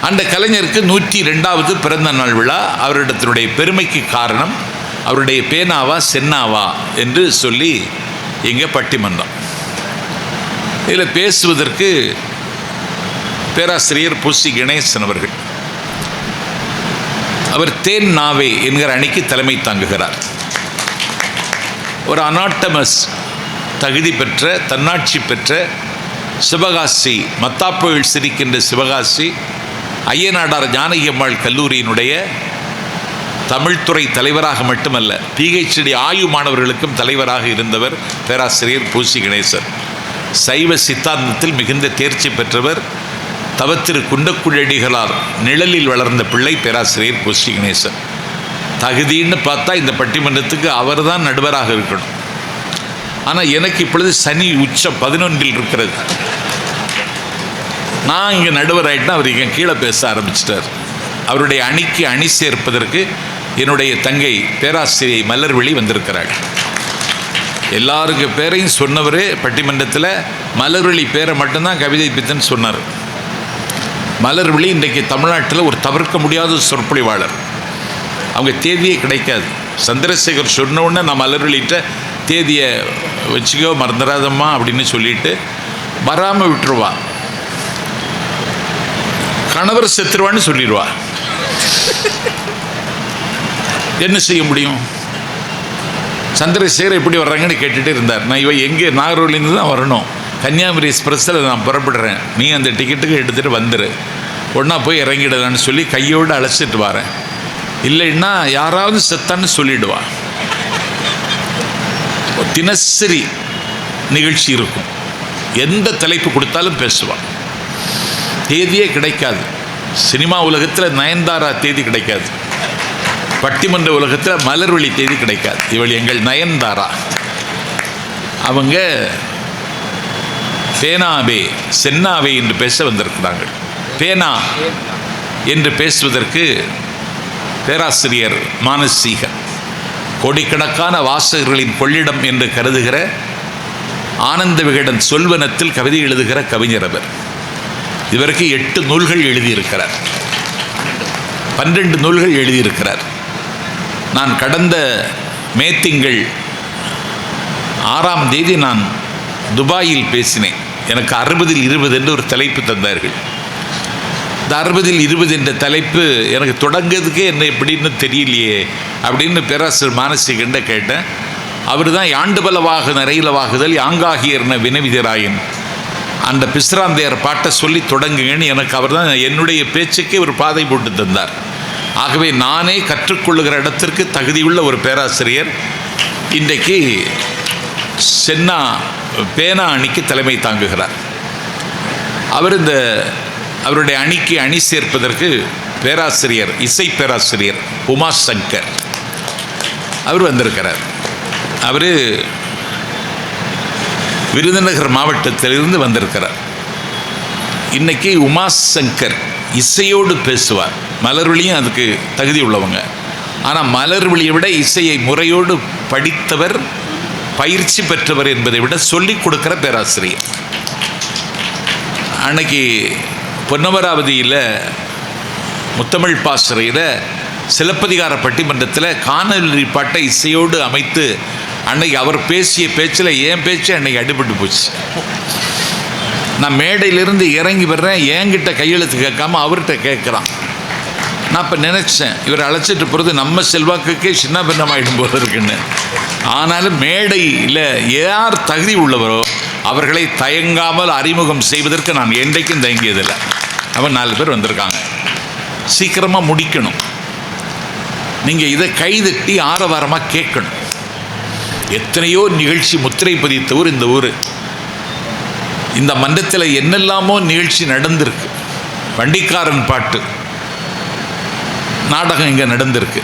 அந்த கலைஞருக்கு 102வது பிறந்த நாள் விழா. அவரிடத்தினுடைய பெருமைக்கு காரணம் அவருடைய பேனாவா சென்னாவா என்று சொல்லி இங்கே பட்டிமன்றம். இதில் பேசுவதற்கு பேராசிரியர் புசி கணேசன் அவர்கள், அவர் தேன் நாவே என்கிற அணிக்கு தலைமை தாங்குகிறார். ஒரு அனாட்டமஸ் தகுதி பெற்ற தன்னாட்சி பெற்ற சிவகாசி, மத்தாப்புகள் சிரிக்கின்ற சிவகாசி ஐயனாடார் ஜானகி அம்மாள் கல்லூரியினுடைய தமிழ்துறை தலைவராக மட்டுமல்ல, PhD ஆய்வு மாணவர்களுக்கும் தலைவராக இருந்தவர் பேராசிரியர் பூசி கணேசன். சைவ சித்தாந்தத்தில் மிகுந்த தேர்ச்சி பெற்றவர். தவத்திரு குண்டக்குழடிகளார் நிழலில் வளர்ந்த பிள்ளை பேராசிரியர் பூசி கணேசன். தகுதின்னு பார்த்தா இந்த பட்டிமன்றத்துக்கு அவர் தான் நடுவராக இருக்கணும். ஆனால் எனக்கு இப்பொழுது சனி உச்சம் 11 இருக்கிறது. நான் இங்கே நடுவர் ஆகிட்டேன், அவர் இங்கே கீழே பேச ஆரம்பிச்சிட்டார். அவருடைய அணிக்கு அணி சேர்ப்பதற்கு என்னுடைய தங்கை பேராசிரியை மலர்விழி வந்திருக்கிறாள். எல்லாருக்கு பேரையும் சொன்னவரே பட்டிமன்றத்தில் மலர்விழி பேரை மட்டும்தான் கவிதை பித்தன் சொன்னார். மலர்விழி இன்றைக்கு தமிழ்நாட்டில் ஒரு தவிர்க்க முடியாத சொற்பொழிவாளர். அவங்க தேதியே கிடைக்காது. சந்திரசேகர் சொன்ன உடனே நான் மலர்விழிட்ட தேதியை வச்சுக்கோ மறந்துடாதம்மா அப்படின்னு சொல்லிட்டு வராமல் விட்டுருவா. கணவர் செத்துருவான்னு சொல்லிடுவா. என்ன செய்ய முடியும்? சந்திரசேகர் எப்படி வர்றாங்கன்னு கேட்டுகிட்டே இருந்தார். நான் இவன் எங்கே நாகர்கோவிலேருந்து தான் வரணும், கன்னியாகுமரி எக்ஸ்பிரஸில் நான் புறப்படுறேன், நீ அந்த டிக்கெட்டுக்கு எடுத்துகிட்டு வந்துடு, ஒன்றா போய் இறங்கிடலான்னு சொல்லி கையோடு அழைச்சிட்டு வரேன், இல்லைன்னா யாராவது செத்தான்னு சொல்லிடுவா. தினசரி நிகழ்ச்சி இருக்கும், எந்த தலைப்பு கொடுத்தாலும் பேசுவாள். தேதியே கிடைக்காது. சினிமா உலகத்தில் நயன்தாரா தேதி கிடைக்காது, பட்டிமன்ற உலகத்தில் மலர்விழி தேதி கிடைக்காது. இவள் எங்கள் நயன்தாரா. அவங்க பேனாவே சென்னாவே என்று பேச வந்திருக்கிறார்கள். பேனா என்று பேசுவதற்கு பேராசிரியர் மானசீகன், கோடிக்கணக்கான வாசகர்களின் கொள்ளிடம் என்று கருதுகிற ஆனந்த விகடன் சொல்வனத்தில் கவிதை எழுதுகிற கவிஞர் அவர். இவருக்கு 8 நூல்கள் எழுதியிருக்கிறார், 12 நூல்கள் எழுதியிருக்கிறார். நான் கடந்த மே திங்கள் 6ஆம் தேதி நான் துபாயில் பேசினேன். எனக்கு 60ல் 20 என்று ஒரு தலைப்பு தந்தார்கள். இந்த 60ல் 20 என்ற தலைப்பு எனக்கு தொடங்கிறதுக்கே என்ன எப்படின்னு தெரியலையே அப்படின்னு பேராசிரியர் மானசீகண்ட கேட்டேன். அவர் தான் யாண்டுபலவாக நிறையிலவாகுதல் யாங்காகியர்ன வினவிதராயின் அந்த பிஸ்ராந்தையர் பாட்டை சொல்லி தொடங்குங்கன்னு எனக்கு அவர் தான் என்னுடைய பேச்சுக்கே ஒரு பாதை போட்டு தந்தார். ஆகவே நானே கற்றுக்கொள்ளுகிற இடத்திற்கு தகுதியுள்ள ஒரு பேராசிரியர் இன்றைக்கு சென்னா பேனா அணிக்கு தலைமை தாங்குகிறார். அவர் அவருடைய அணிக்கு அணி சேர்ப்பதற்கு பேராசிரியர் இசை பேராசிரியர் உமா சங்கர் அவர் வந்திருக்கிறார். அவர் விருதுநகர் மாவட்டத்திலிருந்து வந்திருக்கிறார். இன்னைக்கு உமா சங்கர் இசையோடு பேசுவார். மலர்விழியும் அதுக்கு தகுதி உள்ளவங்க. ஆனால் மலர்விழியை விட இசையை முறையோடு படித்தவர், பயிற்சி பெற்றவர் என்பதை விட சொல்லிக் கொடுக்கிற பேராசிரியர். அன்னைக்கு பொன்னமராவதியில் முத்தமிழ் பாசறையில் சிலப்பதிகார பட்டிமன்றத்தில் காணொலி பாட்டை இசையோடு அமைத்து அன்னைக்கு அவர் பேசிய பேச்சில் என் பேச்சு அன்னைக்கு அடிபட்டு போச்சு. நான் மேடையிலிருந்து இறங்கி வர்றேன், என்கிட்ட கையெழுத்து கேட்காம அவர்கிட்ட கேட்குறான். நான் இப்போ நினச்சேன், இவர் அழைச்சிட்டு போகிறது நம்ம செல்வாக்குக்கே சின்ன பின்னமாயிடும் போல இருக்குன்னு. ஆனாலும் மேடையில் யார் தகுதி உள்ளவரோ அவர்களை தயங்காமல் அறிமுகம் செய்வதற்கு நான் என்றைக்கும் தயங்கியதில்லை. அவன் 4 பேர் வந்திருக்காங்க, சீக்கிரமாக முடிக்கணும். நீங்கள் இதை கைதட்டி ஆரவாரமாக கேட்கணும். எத்தனையோ நிகழ்ச்சி முத்திரை பதித்த ஊர் இந்த ஊர். இந்த மன்றத்தில் என்னெல்லாமோ நிகழ்ச்சி நடந்திருக்கு. வண்டிக்காரன் பாட்டு நாடகம் இங்கே நடந்திருக்கு,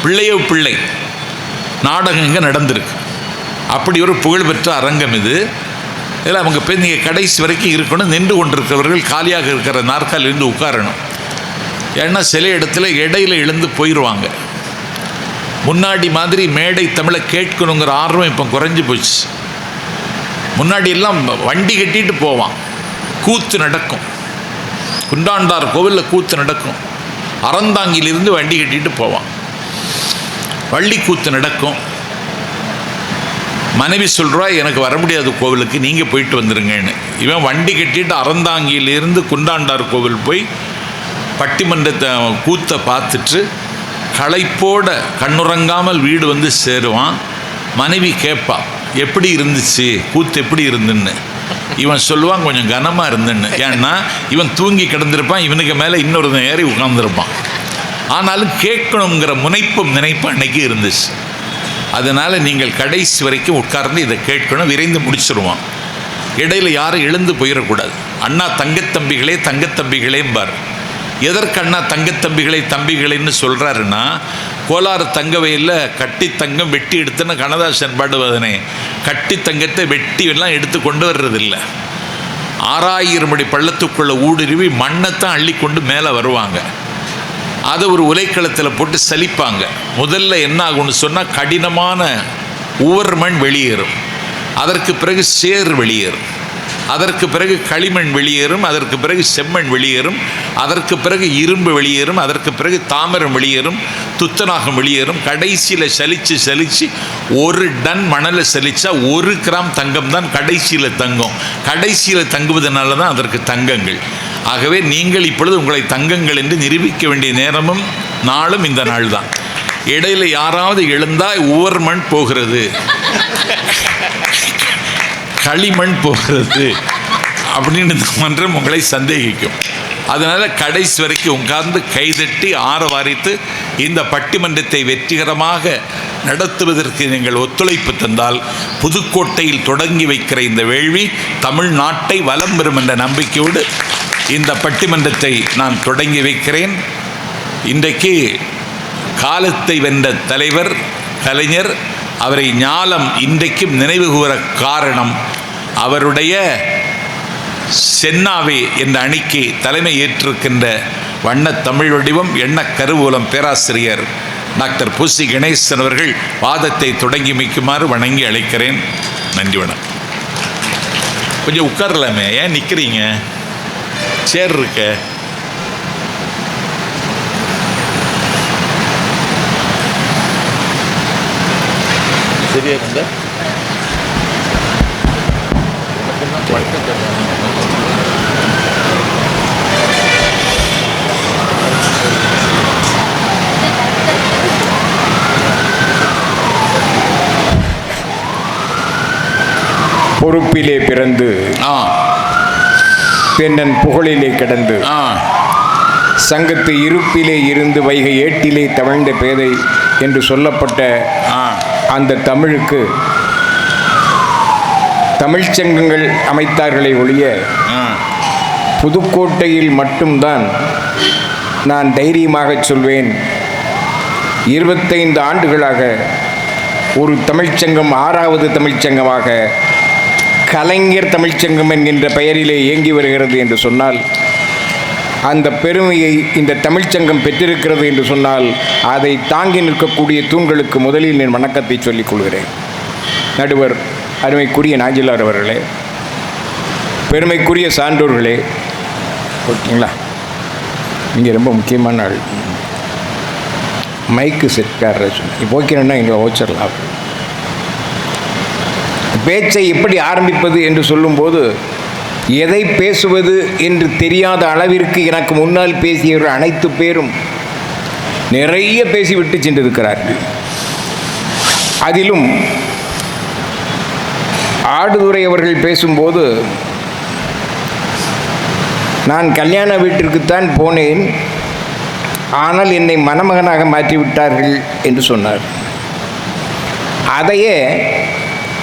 பிள்ளையோ பிள்ளை நாடகம் இங்கே நடந்திருக்கு. அப்படி ஒரு புகழ்பெற்ற அரங்கம் இது. இதில் அவங்க போய் நீங்கள் கடைசி வரைக்கும் இருக்கணும். நின்று கொண்டிருக்கிறவர்கள் காலியாக இருக்கிற நாற்காலிலிருந்து உட்காரணும். ஏன்னா சில இடத்துல இடையில எழுந்து போயிடுவாங்க. முன்னாடி மாதிரி மேடை தமிழை கேட்கணுங்கிற ஆர்வம் இப்போ குறைஞ்சி போச்சு. முன்னாடி எல்லாம் வண்டி கட்டிட்டு போவான், கூத்து நடக்கும். குண்டாண்டார் கோவிலில் கூத்து நடக்கும். அறந்தாங்கிலிருந்து வண்டி கட்டிட்டு போவான். வள்ளி கூத்து நடக்கும். மனைவி சொல்கிறா, எனக்கு வர முடியாது கோவிலுக்கு, நீங்கள் போயிட்டு வந்துருங்கன்னு. இவன் வண்டி கட்டிட்டு அறந்தாங்கியிலிருந்து குண்டாண்டார் கோவில் போய் பட்டிமன்றத்தை கூத்தை பார்த்துட்டு களைப்போட கண்ணுறங்காமல் வீடு வந்து சேருவான். மனைவி கேட்பா, எப்படி இருந்துச்சு கூத்து, எப்படி இருந்துன்னு. இவன் சொல்லுவான், கொஞ்சம் கனமாக இருந்துன்னு. ஏன்னா இவன் தூங்கி கிடந்திருப்பான், இவனுக்கு மேலே இன்னொரு ஏறி உட்கார்ந்துருப்பான். ஆனாலும் கேட்கணுங்கிற முனைப்பும் நினைப்பு அன்னைக்கு இருந்துச்சு. அதனால் நீங்கள் கடைசி வரைக்கும் உட்கார்ந்து இதை கேட்கணும். விரைந்து முடிச்சிருவான். இடையில் யாரும் எழுந்து போயிடக்கூடாது. அண்ணா தங்கத்தம்பிகளே தங்கத்தம்பிகளேம்பார். எதற்கு அண்ணா தங்கத்தம்பிகளை தம்பிகளேன்னு சொல்கிறாருன்னா, கோலாறு தங்க வயலில் கட்டி தங்கம் வெட்டி எடுத்துன்னு கண்ணதாசன் பாடுவதனே, கட்டி தங்கத்தை வெட்டி எல்லாம் எடுத்து கொண்டு வர்றதில்லை. 6000 அடி பள்ளத்துக்குள்ளே ஊடுருவி மண்ணைத்தான் அள்ளி கொண்டு மேலே வருவாங்க. அதை ஒரு உலைக்களத்தில் போட்டு சலிப்பாங்க. முதல்ல என்ன ஆகும்னு சொன்னால், கடினமான உவர் மண் வெளியேறும். அதற்கு பிறகு சேர் வெளியேறும். அதற்கு பிறகு களிமண் வெளியேறும். அதற்கு பிறகு செம்மண் வெளியேறும். அதற்கு பிறகு இரும்பு வெளியேறும். அதற்கு பிறகு தாமிரம் வெளியேறும். துத்தநாகம் வெளியேறும். கடைசியில் சலிச்சு 1 டன் மணலை சலிச்சா 1 கிராம் தங்கம் தான் கடைசியில் தங்கும். கடைசியில் தங்குவதனால தான் அதற்கு தங்கங்கள். ஆகவே நீங்கள் இப்பொழுது உங்களை தங்கங்கள் என்று நிரூபிக்க வேண்டிய நேரமும் நாளும் இந்த நாள் தான். இடையில் யாராவது எழுந்தால் உவர் மண் போகிறது, களிமண் போகிறது அப்படின்னு இந்த மன்றம் உங்களை சந்தேகிக்கும். அதனால் கடைசி வரைக்கும் உட்கார்ந்து கைதட்டி ஆரவாரித்து இந்த பட்டிமன்றத்தை வெற்றிகரமாக நடத்துவதற்கு நீங்கள் ஒத்துழைப்பு தந்தால், புதுக்கோட்டையில் தொடங்கி வைக்கிற இந்த வேள்வி தமிழ்நாட்டை வலம் பெறும் என்ற நம்பிக்கையோடு இந்த பட்டிமன்றத்தை நான் தொடங்கி வைக்கிறேன். இன்றைக்கு காலத்தை வென்ற தலைவர் கலைஞர், அவரை ஞாலம் இன்றைக்கும் நினைவு கூற காரணம் அவருடைய சென்னாவே என்ற அணிக்கு தலைமை ஏற்றிருக்கின்ற வண்ண தமிழ் வடிவம் எண்ண கருவூலம் பேராசிரியர் டாக்டர் பூசி கணேசன் அவர்கள் வாதத்தை தொடங்கி வைக்குமாறு வணங்கி அழைக்கிறேன். நன்றி, வணக்கம். கொஞ்சம் உட்காரலாமே, ஏன் நிற்கிறீங்க? சேர் இருக்க. சரியா இருந்தா பொறுப்பிலே பிறந்து பெண்ணன் புகழிலே கிடந்து சங்கத்து இருப்பிலே இருந்து வைகை ஏட்டிலே தவழ்ந்த பேதை என்று சொல்லப்பட்ட அந்த தமிழுக்கு தமிழ்ச்சங்கங்கள் அமைத்தார்களே ஒழிய புதுக்கோட்டையில் மட்டும்தான் நான் தைரியமாக சொல்வேன், 25 ஆண்டுகளாக ஒரு தமிழ்ச்சங்கம் 6வது தமிழ்ச்சங்கமாக கலைஞர் தமிழ்ச்சங்கம் என்கின்ற பெயரிலே இயங்கி வருகிறது என்று சொன்னால், அந்த பெருமையை இந்த தமிழ்ச்சங்கம் பெற்றிருக்கிறது என்று சொன்னால், அதை தாங்கி நிற்கக்கூடிய தூண்களுக்கு முதலில் என் வணக்கத்தை சொல்லிக் கொள்கிறேன். நடுவர் அருமைக்குரிய நாஞ்சிலார் அவர்களே, பெருமைக்குரிய சான்றோர்களே, ஓகேங்களா? இங்கே ரொம்ப முக்கியமான ஆள் மைக்கு செட்கார இப்போ ஓகேன்னா இங்கே ஓச்சிடலாம். பேச்சை எப்படி ஆரம்பிப்பது என்று சொல்லும்போது, எதை பேசுவது என்று தெரியாத அளவிற்கு எனக்கு முன்னால் பேசியவர்கள் அனைத்து பேரும் நிறைய பேசிவிட்டு சென்றிருக்கிறார்கள். அதிலும் ஆடுதுறை அவர்கள் பேசும்போது, நான் கல்யாண வீட்டிற்குத்தான் போனேன், ஆனால் என்னை மணமகனாக மாற்றிவிட்டார்கள் என்று சொன்னார். அதையே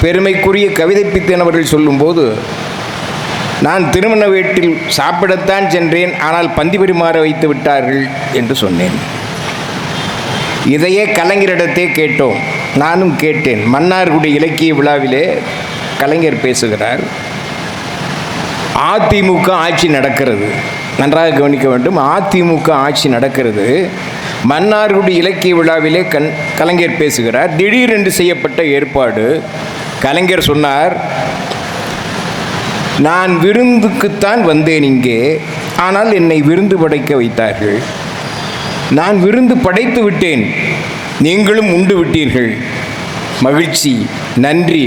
பெருமைக்குரிய கவிதை பித்தன் அவர்கள் சொல்லும்போது, நான் திருமண வீட்டில் சாப்பிடத்தான் சென்றேன், ஆனால் பந்தி பரிமாற வைத்து விட்டார்கள் என்று சொன்னேன். இதையே கலைஞரிடத்தே கேட்டோம். நானும் கேட்டேன். மன்னார்குடி இலக்கிய விழாவிலே கலைஞர் பேசுகிறார். அதிமுக ஆட்சி நடக்கிறது, நன்றாக கவனிக்க வேண்டும். அதிமுக ஆட்சி நடக்கிறது. மன்னார்குடி இலக்கிய விழாவிலே கலைஞர் பேசுகிறார். திடீரென்று செய்யப்பட்ட ஏற்பாடு. கலைஞர் சொன்னார், நான் விருந்துக்குத்தான் வந்தேன் இங்கே, ஆனால் என்னை விருந்து படைக்க வைத்தார்கள். நான் விருந்து படைத்து விட்டேன், நீங்களும் உண்டு விட்டீர்கள், மகிழ்ச்சி, நன்றி.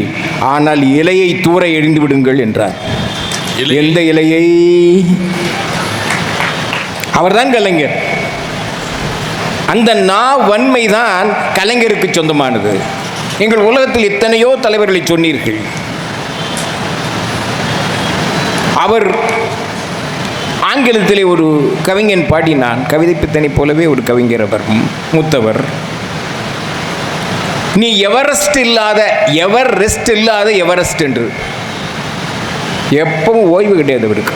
ஆனால் இலையை தூர எறிந்து விடுங்கள் என்றார். எந்த இலையை? அவர்தான் கலைஞர். அந்த வன்மைதான் கலைஞருக்கு சொந்தமானது. எங்கள் உலகத்தில் எத்தனையோ தலைவர்களை சொன்னீர்கள். அவர் ஆங்கிலத்திலே ஒரு கவிஞன் பாடினான், கவிதை பித்தனை போலவே ஒரு கவிஞர், அவர் மூத்தவர். நீ எவரெஸ்ட் இல்லாத எவரெஸ்ட் என்று. எப்பவும் ஓய்வு கிடையாது அவருக்கு.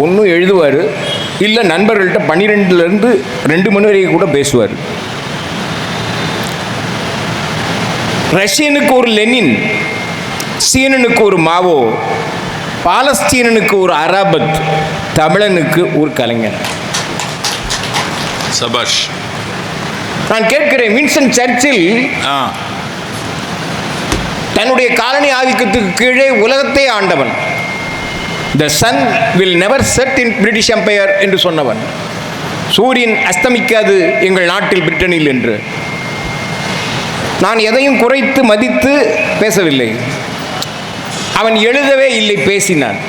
ஒன்றும் எழுதுவார், இல்லை நண்பர்கள்ட்ட 12லேருந்து 2 மணி வரைக்கும் கூட பேசுவார். ரஷ்யனுக்கு ஒரு லெனின், சீனனுக்கு ஒரு மாவோ, பாலஸ்தீனனுக்கு ஒரு அரபத், தமிழனுக்கு ஒரு கலைஞன். சபாஷ். நான் கேட்கிறேன், வின்ஸ்டன் சர்ச்சில் தன்னுடைய காலனி ஆதிக்கத்துக்கு கீழே உலகத்தை ஆண்டவன், the sun will never set in British empire என்று சொன்னவன், சூரியன் அஸ்தமிக்காது எங்கள் நாட்டில் பிரிட்டனில் என்று. நான் எதையும் குறைத்து மதித்து பேசவில்லை. அவன் எழுதவே இல்லை, பேசினான்.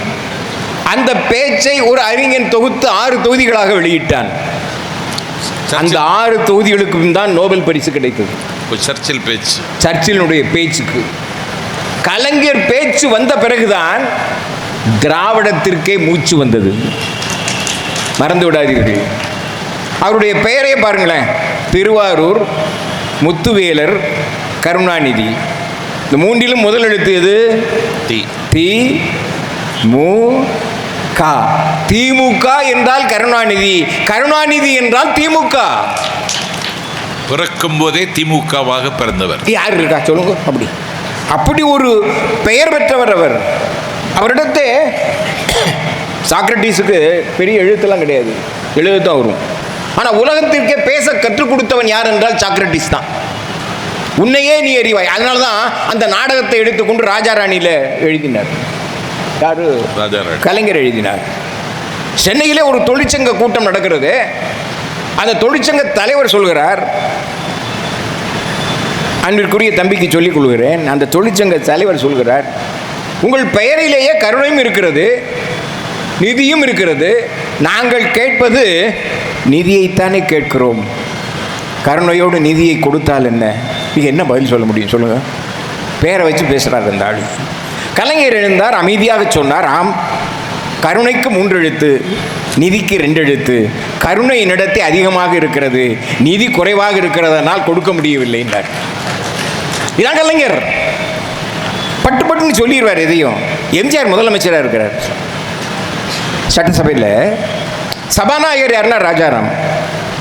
அந்த பேச்சை ஒரு அறிஞன் தொகுத்து 6 தொகுதிகளாக வெளியிட்டான். அந்த 6 தொகுதிகளுக்கும் தான் நோபல் பரிசு கிடைத்தது. சர்ச்சில் பேச்சு, சர்ச்சிலுடைய பேச்சுக்கு. கலைஞர் பேச்சு வந்த பிறகுதான் திராவிடத்திற்கே மூச்சு வந்தது. மறந்து விடாதீர்கள். அவருடைய பெயரே பாருங்களேன், திருவாரூர், முத்துவேலர், கருணாநிதி. இந்த 3லும் முதல் எழுத்து எது? தி மு க. திமுக என்றால் கருணாநிதி, கருணாநிதி என்றால் திமுக. பிறக்கும் போதே திமுகவாக பிறந்தவர் யார் இருக்கா சொல்லுங்க? அப்படி ஒரு பெயர் பெற்றவர் அவர். அவரிடத்தே சாக்ரட்டிஸுக்கு பெரிய எழுத்தெல்லாம் கிடையாது, எழுதத்தான் வரும். ஆனால் உலகத்திற்கே பேச கற்றுக் கொடுத்தவன் யார் என்றால் சாக்ரட்டிஸ் தான். உன்னையே நீ அறிவாய். அதனால தான் அந்த நாடகத்தை எடுத்துக்கொண்டு ராஜாராணியில் எழுதினார். யாரு? கலைஞர் எழுதினார். சென்னையிலே ஒரு தொழிற்சங்க கூட்டம் நடக்கிறது. அந்த தொழிற்சங்க தலைவர் சொல்கிறார், அன்பிற்குரிய தம்பிக்கு சொல்லிக் கொள்கிறேன், அந்த தொழிற்சங்க தலைவர் சொல்கிறார், உங்கள் பெயரிலேயே கருணையும் இருக்கிறது, நிதியும் இருக்கிறது. நாங்கள் கேட்பது நிதியைத்தானே கேட்கிறோம். கருணையோடு நிதியை கொடுத்தால் என்ன? இது என்ன பதில் சொல்ல முடியும் சொல்லுங்க? பேரை வச்சு பேசுகிறார் அந்த ஆள். கலைஞர் எழுந்தார், அமைதியாக சொன்னார், ஆம், கருணைக்கு 3 எழுத்து, நிதிக்கு 2 எழுத்து. கருணை என்னிடத்தை அதிகமாக இருக்கிறது, நிதி குறைவாக இருக்கிறதனால் கொடுக்க முடியவில்லை என்றார். இதான் கலைஞர். பட்டு பட்டுன்னு சொல்லிடுவார் எதையும். எம்ஜிஆர் முதலமைச்சராக இருக்கிறார். சட்டசபையில் சபாநாயகர் யாருன்னா ராஜாராம்.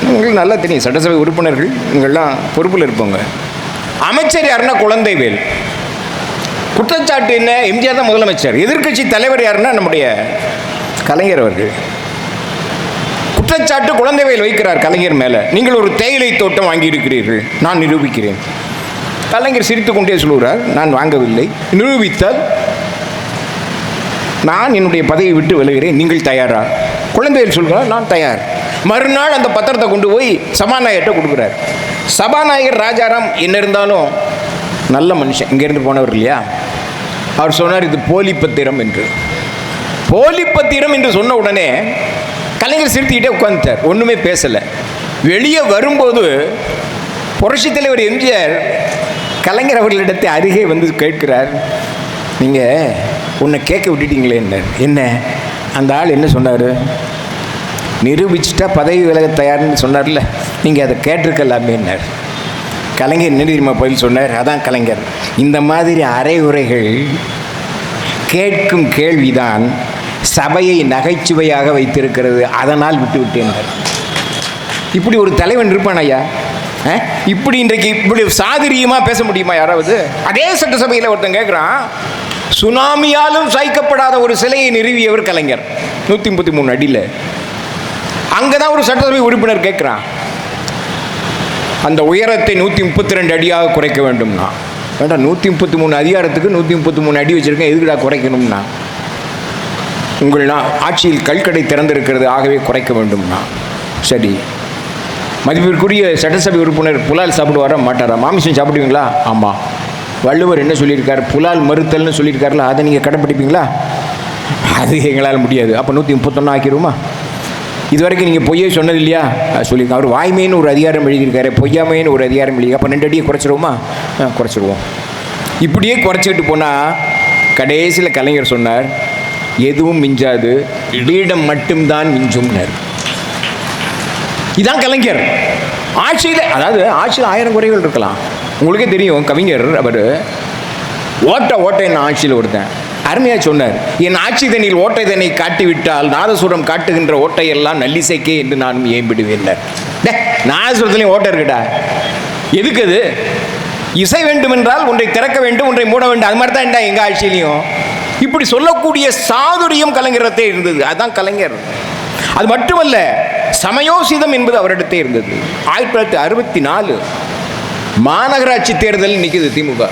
உங்களுக்கு நல்லா தெரியும், சட்டசபை உறுப்பினர்கள் நீங்கள்லாம் பொறுப்பில் இருப்போங்க. அமைச்சர் யாருன்னா குழந்தைவேல். குற்றச்சாட்டு என்ன? எம்ஜிஆர் தான் முதலமைச்சர். எதிர்க்கட்சி தலைவர் யாருன்னா நம்முடைய கலைஞர் அவர்கள். குற்றச்சாட்டு குழந்தைவேல் வைக்கிறார் கலைஞர் மேலே, நீங்கள் ஒரு தேயிலை தோட்டம் வாங்கியிருக்கிறீர்கள், நான் நிரூபிக்கிறேன். கலைஞர் சிரித்துக்கொண்டே சொல்கிறார், நான் வாங்கவில்லை, நிரூபித்தால் நான் என்னுடைய பதவியை விட்டு விலகிறேன், நீங்கள் தயாரா? குழந்தைவேல் சொல்கிறார், நான் தயார். மறுநாள் அந்த பத்திரத்தை கொண்டு போய் சபாநாயகர்கிட்ட கொடுக்குறார். சபாநாயகர் ராஜாராம் என்ன இருந்தாலும் நல்ல மனுஷன், இங்கேருந்து போனவர் இல்லையா, அவர் சொன்னார், இது போலி பத்திரம் என்று. போலி பத்திரம் என்று சொன்ன உடனே கலைஞர் சிரித்துக்கிட்டே உட்காந்துட்டார், ஒன்றுமே பேசலை. வெளியே வரும்போது புரட்சித் தலைவர் எம்ஜிஆர் கலைஞர் அவர்களிடத்தை அருகே வந்து கேட்கிறார், நீங்கள் உன்னை கேட்க விட்டுட்டீங்களே என்ன? என்ன அந்த ஆள் என்ன சொன்னார்? நிரூபிச்சுட்டா பதவி விலக தயார்னு சொன்னார்ல, நீங்கள் அதை கேட்டிருக்கலாமேன்னார். கலைஞர் என்ன தெரியுமா பதில் சொன்னார்? அதான் கலைஞர், இந்த மாதிரி அரைகுறைகள் கேட்கும் கேள்விதான் சபையை நகைச்சுவையாக வைத்திருக்கிறது, அதனால் விட்டு விட்டேன். இப்படி ஒரு தலைவன் இருப்பான் ஐயா. இப்படி இன்றைக்கு இப்படி சாதுரியமாக பேச முடியுமா யாராவது? அதே சட்டசபையில் ஒருத்தன் கேட்குறான், சுனாமியாலும் சாய்க்கப்படாத ஒரு சிலையை நிறுவியவர் கலைஞர், 133 அடியில். அங்கே தான் ஒரு சட்டசபை உறுப்பினர் கேட்குறான், அந்த உயரத்தை 132 அடியாக குறைக்க வேண்டும்னா. வேண்டாம், 133 அதிகாரத்துக்கு 133 அடி வச்சுருக்கேன், எதுக்குடா குறைக்கணும்னா? உங்கள் ஆட்சியில் கல்கடை திறந்திருக்கிறது, ஆகவே குறைக்க வேண்டும்னா. சரி, மதிப்பிற்குரிய சட்டசபை உறுப்பினர் புலால் சாப்பிடுவாரா மாட்டாரா? மாமிசம் சாப்பிடுவீங்களா? ஆமாம். வள்ளுவர் என்ன சொல்லியிருக்கார்? புலால் மறுத்தல்னு சொல்லியிருக்காருல, அதை நீங்கள் கடைப்பிடிப்பீங்களா? அது எங்களால் முடியாது. அப்போ 131 ஆக்கிடுவோமா? இது வரைக்கும் நீங்கள் பொய்யே சொன்னது இல்லையா? சொல்லியிருக்கேன். அவர் வாய்மைன்னு ஒரு அதிகாரம் எழுதியிருக்காரு, பொய்யாமைன்னு ஒரு அதிகாரம் எழுதி. அப்போ 2 அடியை குறைச்சிருவோமா? குறைச்சிருவோம். இப்படியே குறைச்சிக்கிட்டு போனால் கடைசியில் கலைஞர் சொன்னார், எதுவும் மிஞ்சாது, வீடம் மட்டும்தான் மிஞ்சும்னர். இதான் கலைஞர் ஆட்சியில். அதாவது ஆட்சியில் 1000 குறைகள் இருக்கலாம். உங்களுக்கே தெரியும், கவிஞர் அவர் ஓட்ட என்ன ஆட்சியில் ஒருத்தன் அருமையாக சொன்னார், என் ஆட்சி தண்ணியில் ஓட்டை தன்னை காட்டிவிட்டால் நாதசுரம் காட்டுகின்ற ஓட்டையெல்லாம் நல்லிசைக்கே என்று நானும் ஏம்பிடுவேன். நாதசுரத்துலேயும் ஓட்டை இருக்குடா, எதுக்கு அது? இசை வேண்டுமென்றால் ஒன்றை திறக்க வேண்டும், ஒன்றை மூட வேண்டும். அது மாதிரி தான் எங்கள் ஆட்சியிலையும் இப்படி சொல்லக்கூடிய சாதுரியம் கலைஞரத்தே இருந்தது. அதுதான் கலைஞர். அது மட்டுமல்ல, சமயோசிதம் என்பது அவரிடத்தே இருந்தது. 1964 மாநகராட்சி தேர்தல் நிற்குது திமுக.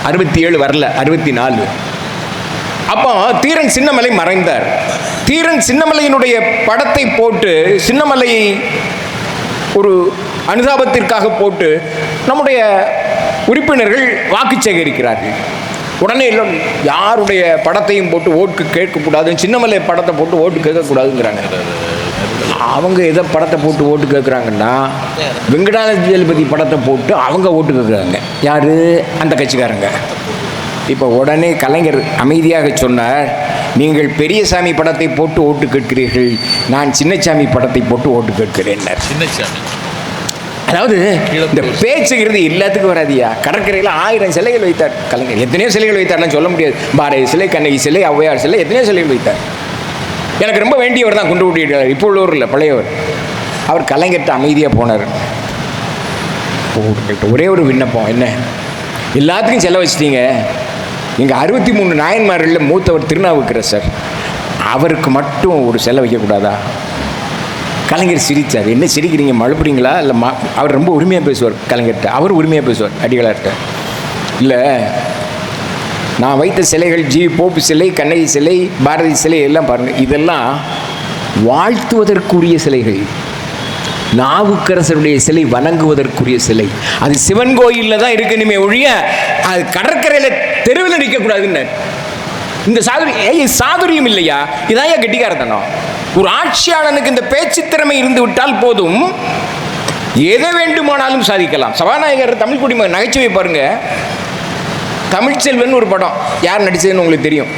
67 வரல, 64. அப்போ தீரன் சின்னமலை மறைந்தார். தீரன் சின்னமலையினுடைய படத்தை போட்டு, சின்னமலையை ஒரு அனுதாபத்திற்காக போட்டு நம்முடைய உறுப்பினர்கள் வாக்கு சேகரிக்கிறார்கள். உடனே இல்லை, யாருடைய படத்தையும் போட்டு ஓட்டு கேட்கக்கூடாது, சின்னமலை படத்தை போட்டு ஓட்டு கேட்கக்கூடாதுங்கிறாங்க. அவங்க எதை படத்தை போட்டு ஓட்டு கேட்குறாங்கன்னா, வெங்கடாஜலபதி படத்தை போட்டு அவங்க ஓட்டு கேட்குறாங்க. யார்? அந்த கட்சிக்காரங்க. இப்போ உடனே கலைஞர் அமைதியாக சொன்னார், நீங்கள் பெரியசாமி படத்தை போட்டு ஓட்டு கேட்கிறீர்கள், நான் சின்னசாமி படத்தை போட்டு ஓட்டு கேட்கிறேன். சின்னசாமி அதாவது இந்த பேச்சுங்கிறது எல்லாத்துக்கும் வராதியா. கடற்கரையில் 1000 சிலைகள் வைத்தார் கலைஞர். எத்தனையோ சிலைகள் வைத்தார்லாம் சொல்ல முடியாது. பாரதி சிலை, கண்ணகி சிலை, ஔவையார் சிலை, எத்தனையோ சிலைகள் வைத்தார். எனக்கு ரொம்ப வேண்டியவர் தான் கொண்டு விட்டுட்டார். இப்போ உள்ளவர் இல்லை, பழையவர். அவர் கலைஞர்கிட்ட அமைதியாக போனார். ஒரே ஒரு விண்ணப்பம், என்ன? எல்லாத்துக்கும் செலவு வச்சிட்டீங்க, எங்கள் 63 நாயன்மார்களில் மூத்தவர் திருநாவுக்கரசர், அவருக்கு மட்டும் ஒரு செலவு வைக்கக்கூடாதா? கலைஞர் சிரித்தார். என்ன சிரிக்கிறீங்க, மழுப்புறீங்களா? இல்லை அவர் ரொம்ப உரிமையாக பேசுவார் கலைஞர்கிட்ட. அவர் உரிமையாக பேசுவார் அடிகளார்கிட்ட. இல்லை, நான் வைத்த சிலைகள் ஜி போப்பு சிலை, கண்ணகி சிலை, பாரதி சிலை எல்லாம் பாருங்கள், இதெல்லாம் வாழ்த்துவதற்குரிய சிலைகள். நாவுக்கரசருடைய சிலை வணங்குவதற்குரிய சிலை. அது சிவன் கோயிலில் தான் இருக்கணுமே ஒழிய அது கடற்கரையில் தெருவில் நிற்கக்கூடாதுன்னு. இந்த சாதுரியம் இல்லையா? இதான் ஏன் கெட்டிக்காரத்தனம்? ஒரு ஆட்சியாளனுக்கு இந்த பேச்சு திறமை இருந்து விட்டால் போதும், எதை வேண்டுமானாலும் சாதிக்கலாம். சபாநாயகர் தமிழ் குடிம நகைச்சுவை பாருங்க. தமிழ்ச்செல்வன் ஒரு படம், யார் நடித்ததுன்னு உங்களுக்கு தெரியும்,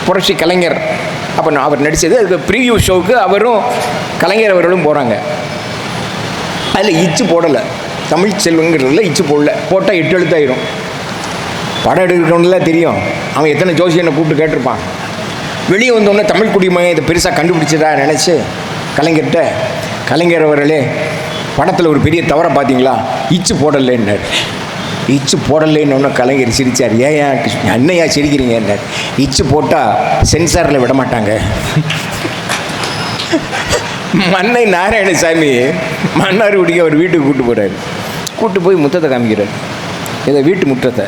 புரட்சி கலைஞர். அப்போ அவர் நடித்தது, அதுக்கு ப்ரீவியூ ஷோவுக்கு அவரும் கலைஞர் அவர்களும் போகிறாங்க. அதில் இச்சு போடலை, தமிழ்ச்செல்வங்கிறதுல இச்சு போடல. போட்டால் 8 எழுத்தாயிரும். படம் எடுக்கிறவங்களாம் தெரியும், அவன் எத்தனை ஜோசியனை கூப்பிட்டு கேட்டிருப்பான். வெளியே வந்தோடனே தமிழ் குடிமகன் இதை பெருசாக கண்டுபிடிச்சதா நினச்சி கலைஞர்கிட்ட, கலைஞர் அவர்களே படத்தில் ஒரு பெரிய தவறை பார்த்தீங்களா? இச்சு போடலைன்னார். இச்சு போடலைன்னு கலைஞர் சிரித்தார். ஏன் அண்ணையா சிரிக்கிறீங்க? இச்சு போட்டால் சென்சாரில் விட மாட்டாங்க. மன்னை நாராயணசாமி மன்னார்குடிக்கு அவர் வீட்டுக்கு கூப்பிட்டு போகிறார். கூப்பிட்டு போய் முத்தத்தை காமிக்கிறார். இதை வீட்டு முற்றத்தை,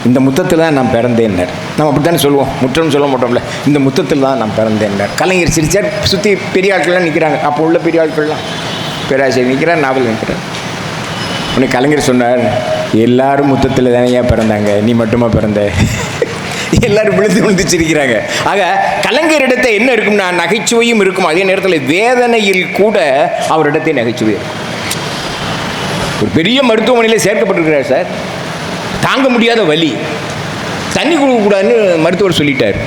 இந்த முத்தத்தில் தான் நான் பிறந்தேன்னார். நம்ம அப்படி தானே சொல்லுவோம், முற்றம்னு சொல்ல மாட்டோம்ல. இந்த முத்தத்தில் தான் நான் பிறந்தேன்னார். கலைஞர் சிரிச்சார். சுற்றி பெரிய ஆட்கள்லாம் நிற்கிறாங்க. அப்போ உள்ள பெரிய ஆட்கள்லாம், பேராசிரியர் நிற்கிறார், நாவல் நிற்கிறார். உனக்கு கலைஞர் சொன்னார், எல்லாரும் முத்தத்தில் தானே பிறந்தாங்க, நீ மட்டுமா பிறந்த? எல்லாரும் விழுந்து சிரிக்கிறாங்க. ஆக கலைஞரிடத்தை என்ன இருக்கும்னா நகைச்சுவையும் இருக்கும், அதே நேரத்தில் வேதனையில் கூட அவரிடத்தை நகைச்சுவை. ஒரு பெரிய மருத்துவமனையில் சேர்க்கப்பட்டிருக்கிறார் சார், தாங்க முடியாத வலி, தண்ணி கொடுக்கக்கூடாதுன்னு மருத்துவர் சொல்லிட்டார்.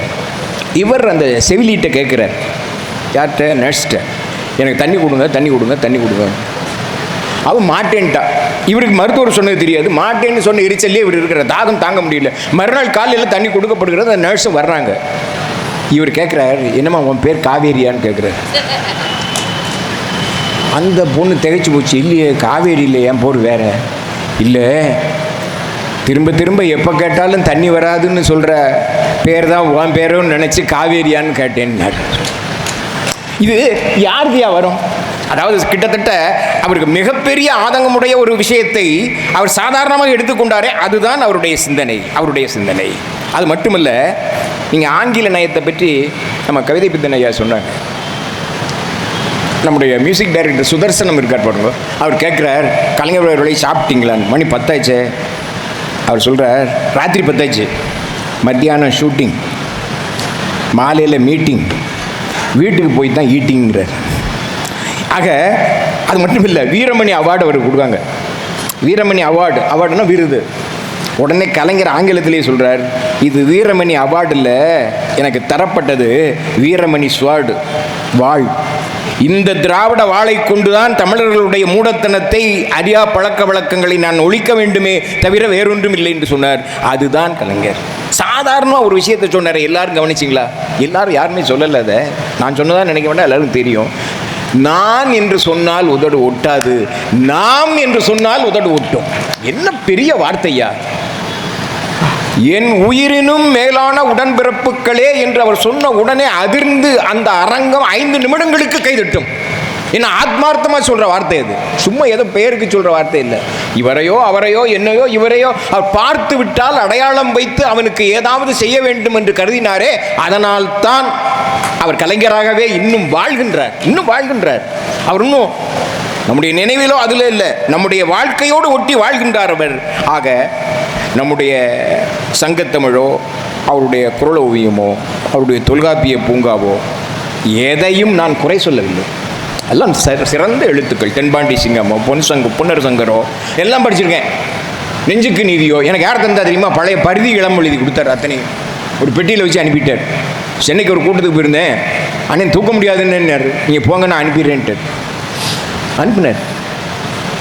இவர் அந்த செவிலிகிட்ட கேட்குறார், யார்கிட்ட? நர்ஸ்கிட்ட. எனக்கு தண்ணி கொடுங்க, தண்ணி கொடுங்க, தண்ணி கொடுங்க. அவன் மாட்டேன்ட்டா. இவருக்கு மருத்துவர் சொன்னது தெரியாது. மாட்டேன்னு சொன்ன எரிச்சல்லே இவர் இருக்கிற, தாகம் தாங்க முடியல. மறுநாள் காலையில் தண்ணி கொடுக்கப்படுகிறது. அந்த நர்ஸும் வர்றாங்க. இவர் கேட்குறாரு, என்னம்மா உன் பேர் காவேரியான்னு கேட்குறாரு. அந்த பொண்ணு திகைச்சு போச்சு. இல்லையே, காவேரி இல்லை, என் போர் வேற. இல்லை, திரும்ப திரும்ப எப்போ கேட்டாலும் தண்ணி வராதுன்னு சொல்கிற பேர் தான் உன் பேருன்னு நினச்சி காவேரியான்னு கேட்டேன்னாரு. இது யாருதியா வரும்? அதாவது கிட்டத்தட்ட அவருக்கு மிகப்பெரிய ஆதங்கமுடைய ஒரு விஷயத்தை அவர் சாதாரணமாக எடுத்துக்கொண்டாரே, அதுதான் அவருடைய சிந்தனை. அவருடைய சிந்தனை அது மட்டுமல்ல, நீங்கள் ஆங்கில நயத்தை பற்றி நம்ம கவிதை பித்தன் ஐயா சொன்னாங்க. நம்முடைய மியூசிக் டைரக்டர் சுதர்சனம் இருக்கார் பாருங்க, அவர் கேட்குறார், கலைஞர் அவர்களை சாப்பிட்டீங்களான்னு. மணி 10 அவர் சொல்கிறார், ராத்திரி 10 மத்தியானம் ஷூட்டிங், மாலையில் மீட்டிங், வீட்டுக்கு போய் தான் ஈட்டிங்கிறார். ஆக அது மட்டும் இல்லை, வீரமணி அவார்டு அவருக்கு கொடுக்காங்க. வீரமணி அவார்டுனா விருது. உடனே கலைஞர் ஆங்கிலத்திலேயே சொல்கிறார், இது வீரமணி அவார்டு இல்லை, எனக்கு தரப்பட்டது வீரமணி ஸ்வார்டு, வாழ். இந்த திராவிட வாளை கொண்டுதான் தமிழர்களுடைய மூடத்தனத்தை, அறியா பழக்க வழக்கங்களை நான் ஒழிக்க வேண்டுமே தவிர வேறொன்றும் இல்லை என்று சொன்னார். அதுதான் கலைஞர். சாதாரணமாக ஒரு விஷயத்தை சொன்னார். எல்லாரும் கவனிச்சிங்களா? எல்லாரும் யாருமே சொல்லலை. அதை நான் சொன்னதான் நினைக்க வேண்டாம், எல்லாருக்கும் தெரியும். நான் என்று சொன்னால் உதடு ஒட்டாது, நாம் என்று சொன்னால் உதடு ஒட்டும். என்ன பெரிய வார்த்தையா! என் உயிரினும் மேலான உடன்பிறப்புகளே என்று அவர் சொன்ன உடனே அதிர்ந்து அந்த அரங்கம் 5 நிமிடங்களுக்கு கைதட்டும். என்ன ஆத்மார்த்தமாக சொல்கிற வார்த்தை அது, சும்மா ஏதோ பெயருக்கு சொல்கிற வார்த்தை இல்லை. இவரையோ அவரையோ என்னையோ இவரையோ அவர் பார்த்து விட்டால் அடையாளம் வைத்து அவனுக்கு ஏதாவது செய்ய வேண்டும் என்று கருதினாரே, அதனால் தான் அவர் கலைஞராகவே இன்னும் வாழ்கின்றார். அவர் இன்னும் நம்முடைய நினைவிலோ அதில் இல்லை, நம்முடைய வாழ்க்கையோடு ஒட்டி வாழ்கின்றார் அவர். ஆக நம்முடைய சங்கத்தமிழோ, அவருடைய குறள் ஓவியமோ, அவருடைய தொல்காப்பிய பூங்காவோ எதையும் நான் குறை சொல்லவில்லை. எல்லாம் சிறந்த எழுத்துக்கள். தென்பாண்டி சிங்கமோ, பொன்னர் சங்கரோ எல்லாம் படிச்சிருக்கேன். நெஞ்சுக்கு நீதியோ எனக்கு யார் தந்தா தெரியுமா? பழைய பரிதி இளம் எழுதி கொடுத்தார். அத்தனை ஒரு பெட்டியில் வச்சு அனுப்பிட்டார். சென்னைக்கு ஒரு கூட்டத்துக்கு போயிருந்தேன். அண்ணன் தூக்க முடியாதுன்னு, நீங்கள் போங்க நான் அனுப்பிடுறேன்ட்டு அனுப்பினார்.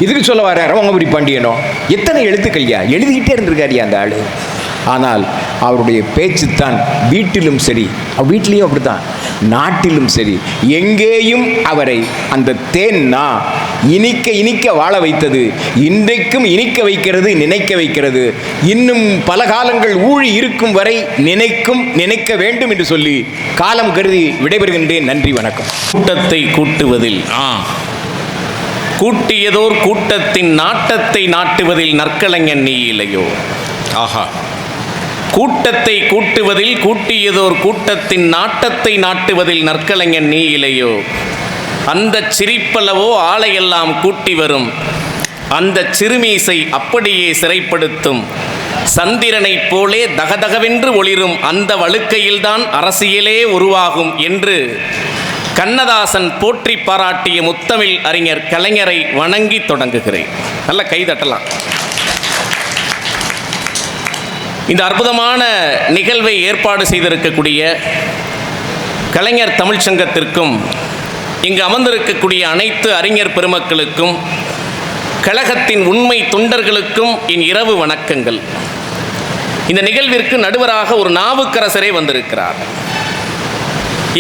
இதுக்கு சொல்ல வர ரவங்கபுரி பாண்டியனோ எத்தனை எழுத்துக்கள்யா எழுதிக்கிட்டே இருந்திருக்காரியா அந்த ஆள். ஆனால் அவருடைய பேச்சு தான் வீட்டிலும் சரி, வீட்டிலையும் அப்படித்தான், நாட்டிலும் சரி, எங்கேயும் அவரை அந்த தேன்னா இனிக்க வாழ வைத்தது. இன்றைக்கும் இனிக்க வைக்கிறது, நினைக்க வைக்கிறது. இன்னும் பல காலங்கள் ஊழி இருக்கும் வரை நினைக்க வேண்டும் என்று சொல்லி காலம் கருதி விடைபெறுகின்றேன். நன்றி, வணக்கம். கூட்டத்தை கூட்டுவதில் கூட்டியதோர் கூட்டத்தின் நாட்டத்தை நாட்டுவதில் நற்கலைஞன் நீ இல்லையோ. ஆஹா. கூட்டத்தை கூட்டுவதில் கூட்டியதோர் கூட்டத்தின் நாட்டத்தை நாட்டுவதில் நற்கலைஞன் நீ இல்லையோ. அந்த சிரிப்பளவோ ஆளையெல்லாம் கூட்டி வரும், அந்த சிறுமீசை அப்படியே சிறைப்படுத்தும், சந்திரனைப் போலே தகதகவென்று ஒளிரும் அந்த வழுக்கையில்தான் அரசியலே உருவாகும் என்று கண்ணதாசன் போற்றி பாராட்டிய முத்தமிழ் அறிஞர் கலைஞரை வணங்கி தொடங்குகிறேன். நல்ல கைதட்டலாம். இந்த அற்புதமான நிகழ்வை ஏற்பாடு செய்திருக்கக்கூடிய கலைஞர் தமிழ்ச் சங்கத்திற்கும், இங்கு அமர்ந்திருக்கக்கூடிய அனைத்து அறிஞர் பெருமக்களுக்கும், கழகத்தின் உண்மை தொண்டர்களுக்கும் என் இரவு வணக்கங்கள். இந்த நிகழ்விற்கு நடுவராக ஒரு நாவுக்கரசரே வந்திருக்கிறார்.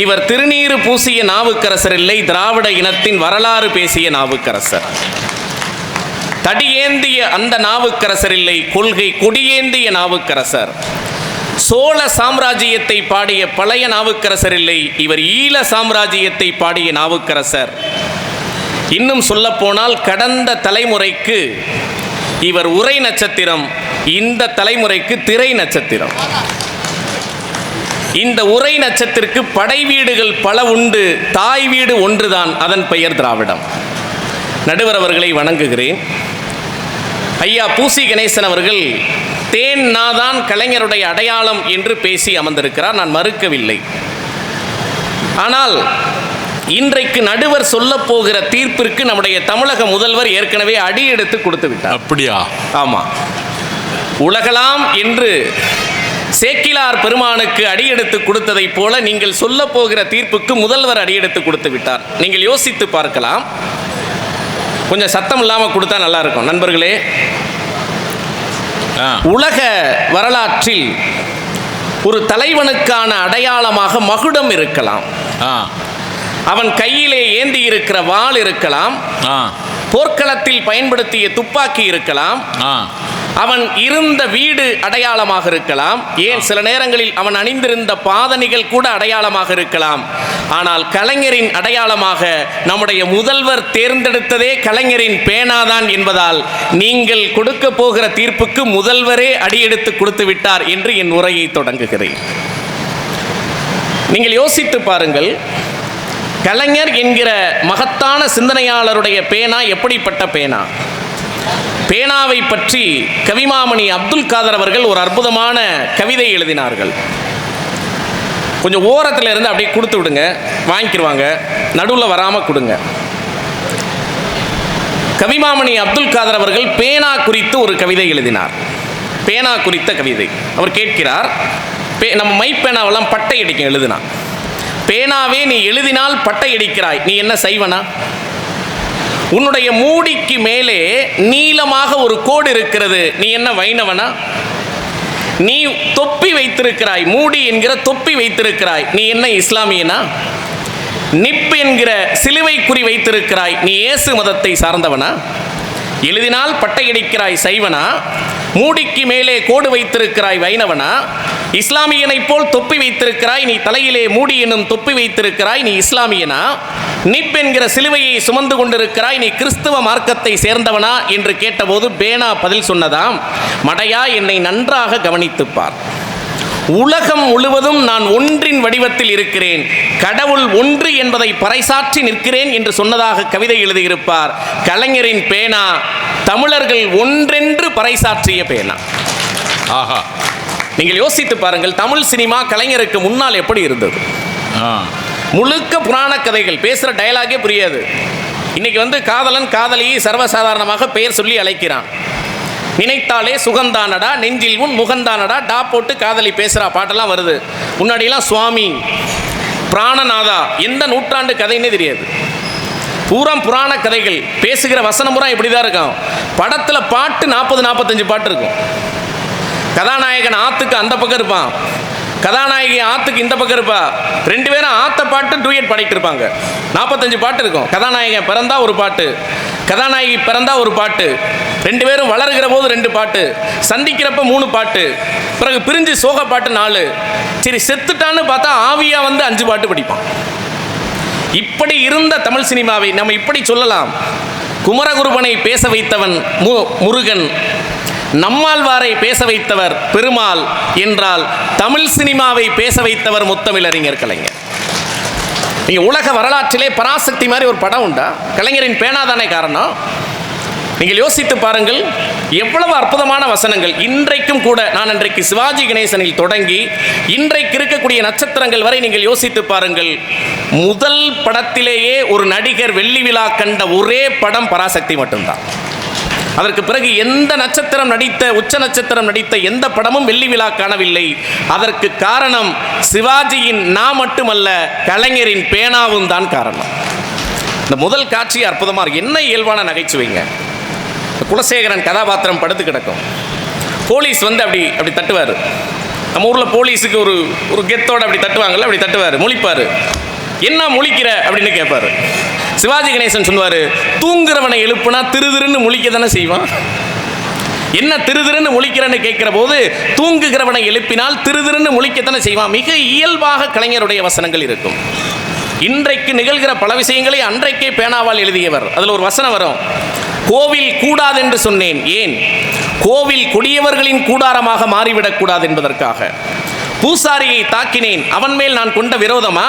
இவர் திருநீறு பூசிய நாவுக்கரசர் இல்லை, திராவிட இனத்தின் வரலாறு பேசிய நாவுக்கரசர். தடியேந்திய அந்த நாவுக்கரசர் இல்லை, கொள்கை கொடியேந்திய நாவுக்கரசர். சோழ சாம்ராஜ்யத்தை பாடிய பழைய நாவுக்கரசர் இல்லை, இவர் ஈழ சாம்ராஜ்யத்தை பாடிய நாவுக்கரசர். இன்னும் சொல்லப்போனால் கடந்த தலைமுறைக்கு இவர் உரை நட்சத்திரம், இந்த தலைமுறைக்கு திரை நட்சத்திரம். இந்த உரை நட்சத்திற்கு படை வீடுகள் பல உண்டு, தாய் வீடு ஒன்றுதான், அதன் பெயர் திராவிடம். நடுவர் அவர்களை வணங்குகிறேன். ஐயா பூசி கணேசன் அவர்கள் தேன் நாதான் கலைஞருடைய அடையாளம் என்று பேசி அமர்ந்திருக்கிறார். நான் மறுக்கவில்லை. ஆனால் இன்றைக்கு நடுவர் சொல்ல போகிற தீர்ப்பிற்கு நம்முடைய தமிழக முதல்வர் ஏற்கனவே அடி எடுத்து கொடுத்து விட்டார். அப்படியா? ஆமாம். உலகலாம் என்று சேக்கிலார் பெருமானுக்கு அடியெடுத்து கொடுத்ததை போல நீங்கள் சொல்ல போகிற தீர்ப்புக்கு முதல்வர் அடியெடுத்து கொடுத்து விட்டார். நீங்கள் யோசித்து பார்க்கலாம். கொஞ்சம் சத்தம் இல்லாமல் கொடுத்தா நல்லா இருக்கும் நண்பர்களே. உலக வரலாற்றில் ஒரு தலைவனுக்கான அடையாளமாக மகுடம் இருக்கலாம், அவன் கையிலே ஏந்தி இருக்கிற வாள் இருக்கலாம், போர்க்களத்தில் பயன்படுத்திய துப்பாக்கி இருக்கலாம், அவன் இருந்த வீடு அடையாளமாக இருக்கலாம், ஏன் சில நேரங்களில் அவன் அணிந்திருந்த பாதணிகள் கூட அடையாளமாக இருக்கலாம். ஆனால் கலைஞரின் அடையாளமாக நம்முடைய முதல்வர் தேர்ந்தெடுத்ததே கலைஞரின் பேனாதான் என்பதால் நீங்கள் கொடுக்க போகிற தீர்ப்புக்கு முதல்வரே அடியெடுத்து கொடுத்து விட்டார் என்று என் உரையை தொடங்குகிறேன். நீங்கள் யோசித்து பாருங்கள், கலைஞர் என்கிற மகத்தான சிந்தனையாளருடைய பேனா எப்படிப்பட்ட பேனா? பேனாவை பற்றி கவிமாமணி அப்துல் காதர் அவர்கள் ஒரு அற்புதமான கவிதை எழுதினார்கள். கொஞ்சம் ஓரத்தில் இருந்து அப்படியே கொடுத்து விடுங்க, வாங்கிக்கிடுவாங்க, நடுவில் வராமல் கொடுங்க. கவிமாமணி அப்துல் காதர் அவர்கள் பேனா குறித்து ஒரு கவிதை எழுதினார். பேனா குறித்த கவிதை. அவர் கேட்கிறார், நம்ம மைப்பேனாவெல்லாம் பட்டை அடிக்கும் எழுதினா, பேனாவே நீ எழுதினால் பட்டை அடிக்கிறாய், நீ என்ன செய்வனா? உன்னுடைய மூடிக்கு மேலே நீளமாக ஒரு கோடு இருக்கிறது, நீ என்ன வைணவனா? நீ தொப்பி வைத்திருக்கிறாய், மூடி என்கிற தொப்பி வைத்திருக்கிறாய், நீ என்ன இஸ்லாமியனா? நிப் என்கிற சிலுவை குறி வைத்திருக்கிறாய், நீ இயேசு மதத்தை சார்ந்தவனா? எழுதினால் பட்டை அடிக்கிறாய் சைவனா? மூடிக்கு மேலே கோடு வைத்திருக்கிறாய் வைணவனா? இஸ்லாமியனை போல் தொப்பி வைத்திருக்கிறாய், நீ தலையிலே மூடி என்னும் தொப்பி வைத்திருக்கிறாய், நீ இஸ்லாமியனா? நிப் என்கிற சிலுவையை சுமந்து கொண்டிருக்கிறாய், நீ கிறிஸ்துவ மார்க்கத்தை சேர்ந்தவனா என்று கேட்டபோது பேனா பதில் சொன்னதாம், மடையா, என்னை நன்றாக கவனித்துப்பார். உலகம் முழுவதும் நான் ஒன்றின் வடிவத்தில் இருக்கிறேன், கடவுள் ஒன்று என்பதை பறைசாற்றி நிற்கிறேன் என்று சொன்னதாக கவிதை எழுதியிருப்பார். கலைஞரின் பேனா தமிழர்கள் ஒன்றென்று பறைசாற்றிய பேனா. ஆஹா, நீங்கள் யோசித்து பாருங்கள், தமிழ் சினிமா கலைஞருக்கு முன்னால் எப்படி இருந்தது? முழுக்க புராண கதைகள், பேசுகிற டயலாகே புரியாது. இன்னைக்கு காதலன் காதலியை சர்வசாதாரணமாக பெயர் சொல்லி அழைக்கிறான். நினைத்தாலே சுகந்தானடா, நெஞ்சில் உன் முகந்தானடா, டா போட்டு காதலி பேசுகிறா பாட்டெல்லாம் வருது. முன்னாடியெல்லாம் சுவாமி, பிராணநாதா, எந்த நூற்றாண்டு கதைன்னே தெரியாது. பூரா புராண கதைகள், பேசுகிற வசனம் பூரா இப்படி தான் இருக்கும். படத்தில் பாட்டு 40-45 பாட்டு இருக்கும். கதாநாயகன் ஆற்றுக்கு அந்த பக்கம் இருப்பான், கதாநாயகி ஆற்றுக்கு இந்த பக்கம் இருப்பா. 2 பேரும் ஆற்ற பாட்டு டூயட் பாடிட்டு இருப்பாங்க. 45 பாட்டு இருக்கும். கதாநாயகன் பிறந்தா ஒரு பாட்டு, கதாநாயகி பிறந்தா ஒரு பாட்டு, 2 பேரும் வளர்கிற போது 2 பாட்டு, சந்திக்கிறப்ப 3 பாட்டு, பிறகு பிரிஞ்சு சோக பாட்டு 4. சரி, செத்துட்டான்னு பார்த்தா ஆவியா 5 பாட்டு படிப்பான். இப்படி இருந்த தமிழ் சினிமாவை நம்ம இப்படி சொல்லலாம். குமரகுருபனை பேச வைத்தவன் முருகன், நம்மாழ்வாரை பேச வைத்தவர் பெருமாள் என்றால் தமிழ் சினிமாவை பேச வைத்தவர் முத்தமிழறிஞர் கலைஞர். நீங்க உலக வரலாற்றிலே பராசக்தி மாதிரி ஒரு படம் உண்டா? கலைஞரின் பேனாதானே காரணம். நீங்கள் யோசித்து பாருங்கள், எவ்வளவு அற்புதமான வசனங்கள். இன்றைக்கும் கூட நான் அன்றைக்கு சிவாஜி கணேசனில் தொடங்கி இன்றைக்கு இருக்கக்கூடிய நட்சத்திரங்கள் வரை நீங்கள் யோசித்து பாருங்கள். முதல் படத்திலேயே ஒரு நடிகர் வெள்ளி விழா கண்ட ஒரே படம் பராசக்தி மட்டும்தான். அதற்கு பிறகு எந்த நட்சத்திரம் நடித்த, உச்ச நட்சத்திரம் நடித்த எந்த படமும் வெள்ளி விழா காணவில்லை. அதற்கு காரணம் சிவாஜியின் நான் மட்டுமல்ல, கலைஞரின் பேனாவும் தான் காரணம். இந்த முதல் காட்சி அற்புதமாக இருக்கு. என்ன இயல்பான நகைச்சுவைங்க. குலசேகரன் கதாபாத்திரம் படுத்து கிடக்கும். போலீஸ் அப்படி அப்படி தட்டுவார். நம்ம ஊரில் போலீஸுக்கு ஒரு கெத்தோடு அப்படி தட்டுவாங்கல்ல, அப்படி தட்டுவார், முழிப்பார். என்ன முழிக்கிற அப்படின்னு கேட்பார். சிவாஜி கணேசன் சொல்லுவார், தூங்குறவனை எழுப்புனா திருதிருன்னு முழிக்க தானே செய்வான். என்ன திருதிருன்னு முழிக்கிறன்னு கேட்கிற போது, தூங்குகிறவனை எழுப்பினால் திருதிருன்னு முழிக்கத்தானே செய்வான். மிக இயல்பாக கலைஞருடைய வசனங்கள் இருக்கும். இன்றைக்கு நிகழ்கிற பல விஷயங்களை அன்றைக்கே பேனாவால் எழுதியவர். அதில் ஒரு வசனம் வரும், கோவில் கூடாது என்று சொன்னேன், ஏன்? கோவில் கொடியவர்களின் கூடாரமாக மாறிவிடக்கூடாது என்பதற்காக. பூசாரியை தாக்கினேன், அவன் மேல் நான் கொண்ட விரோதமா?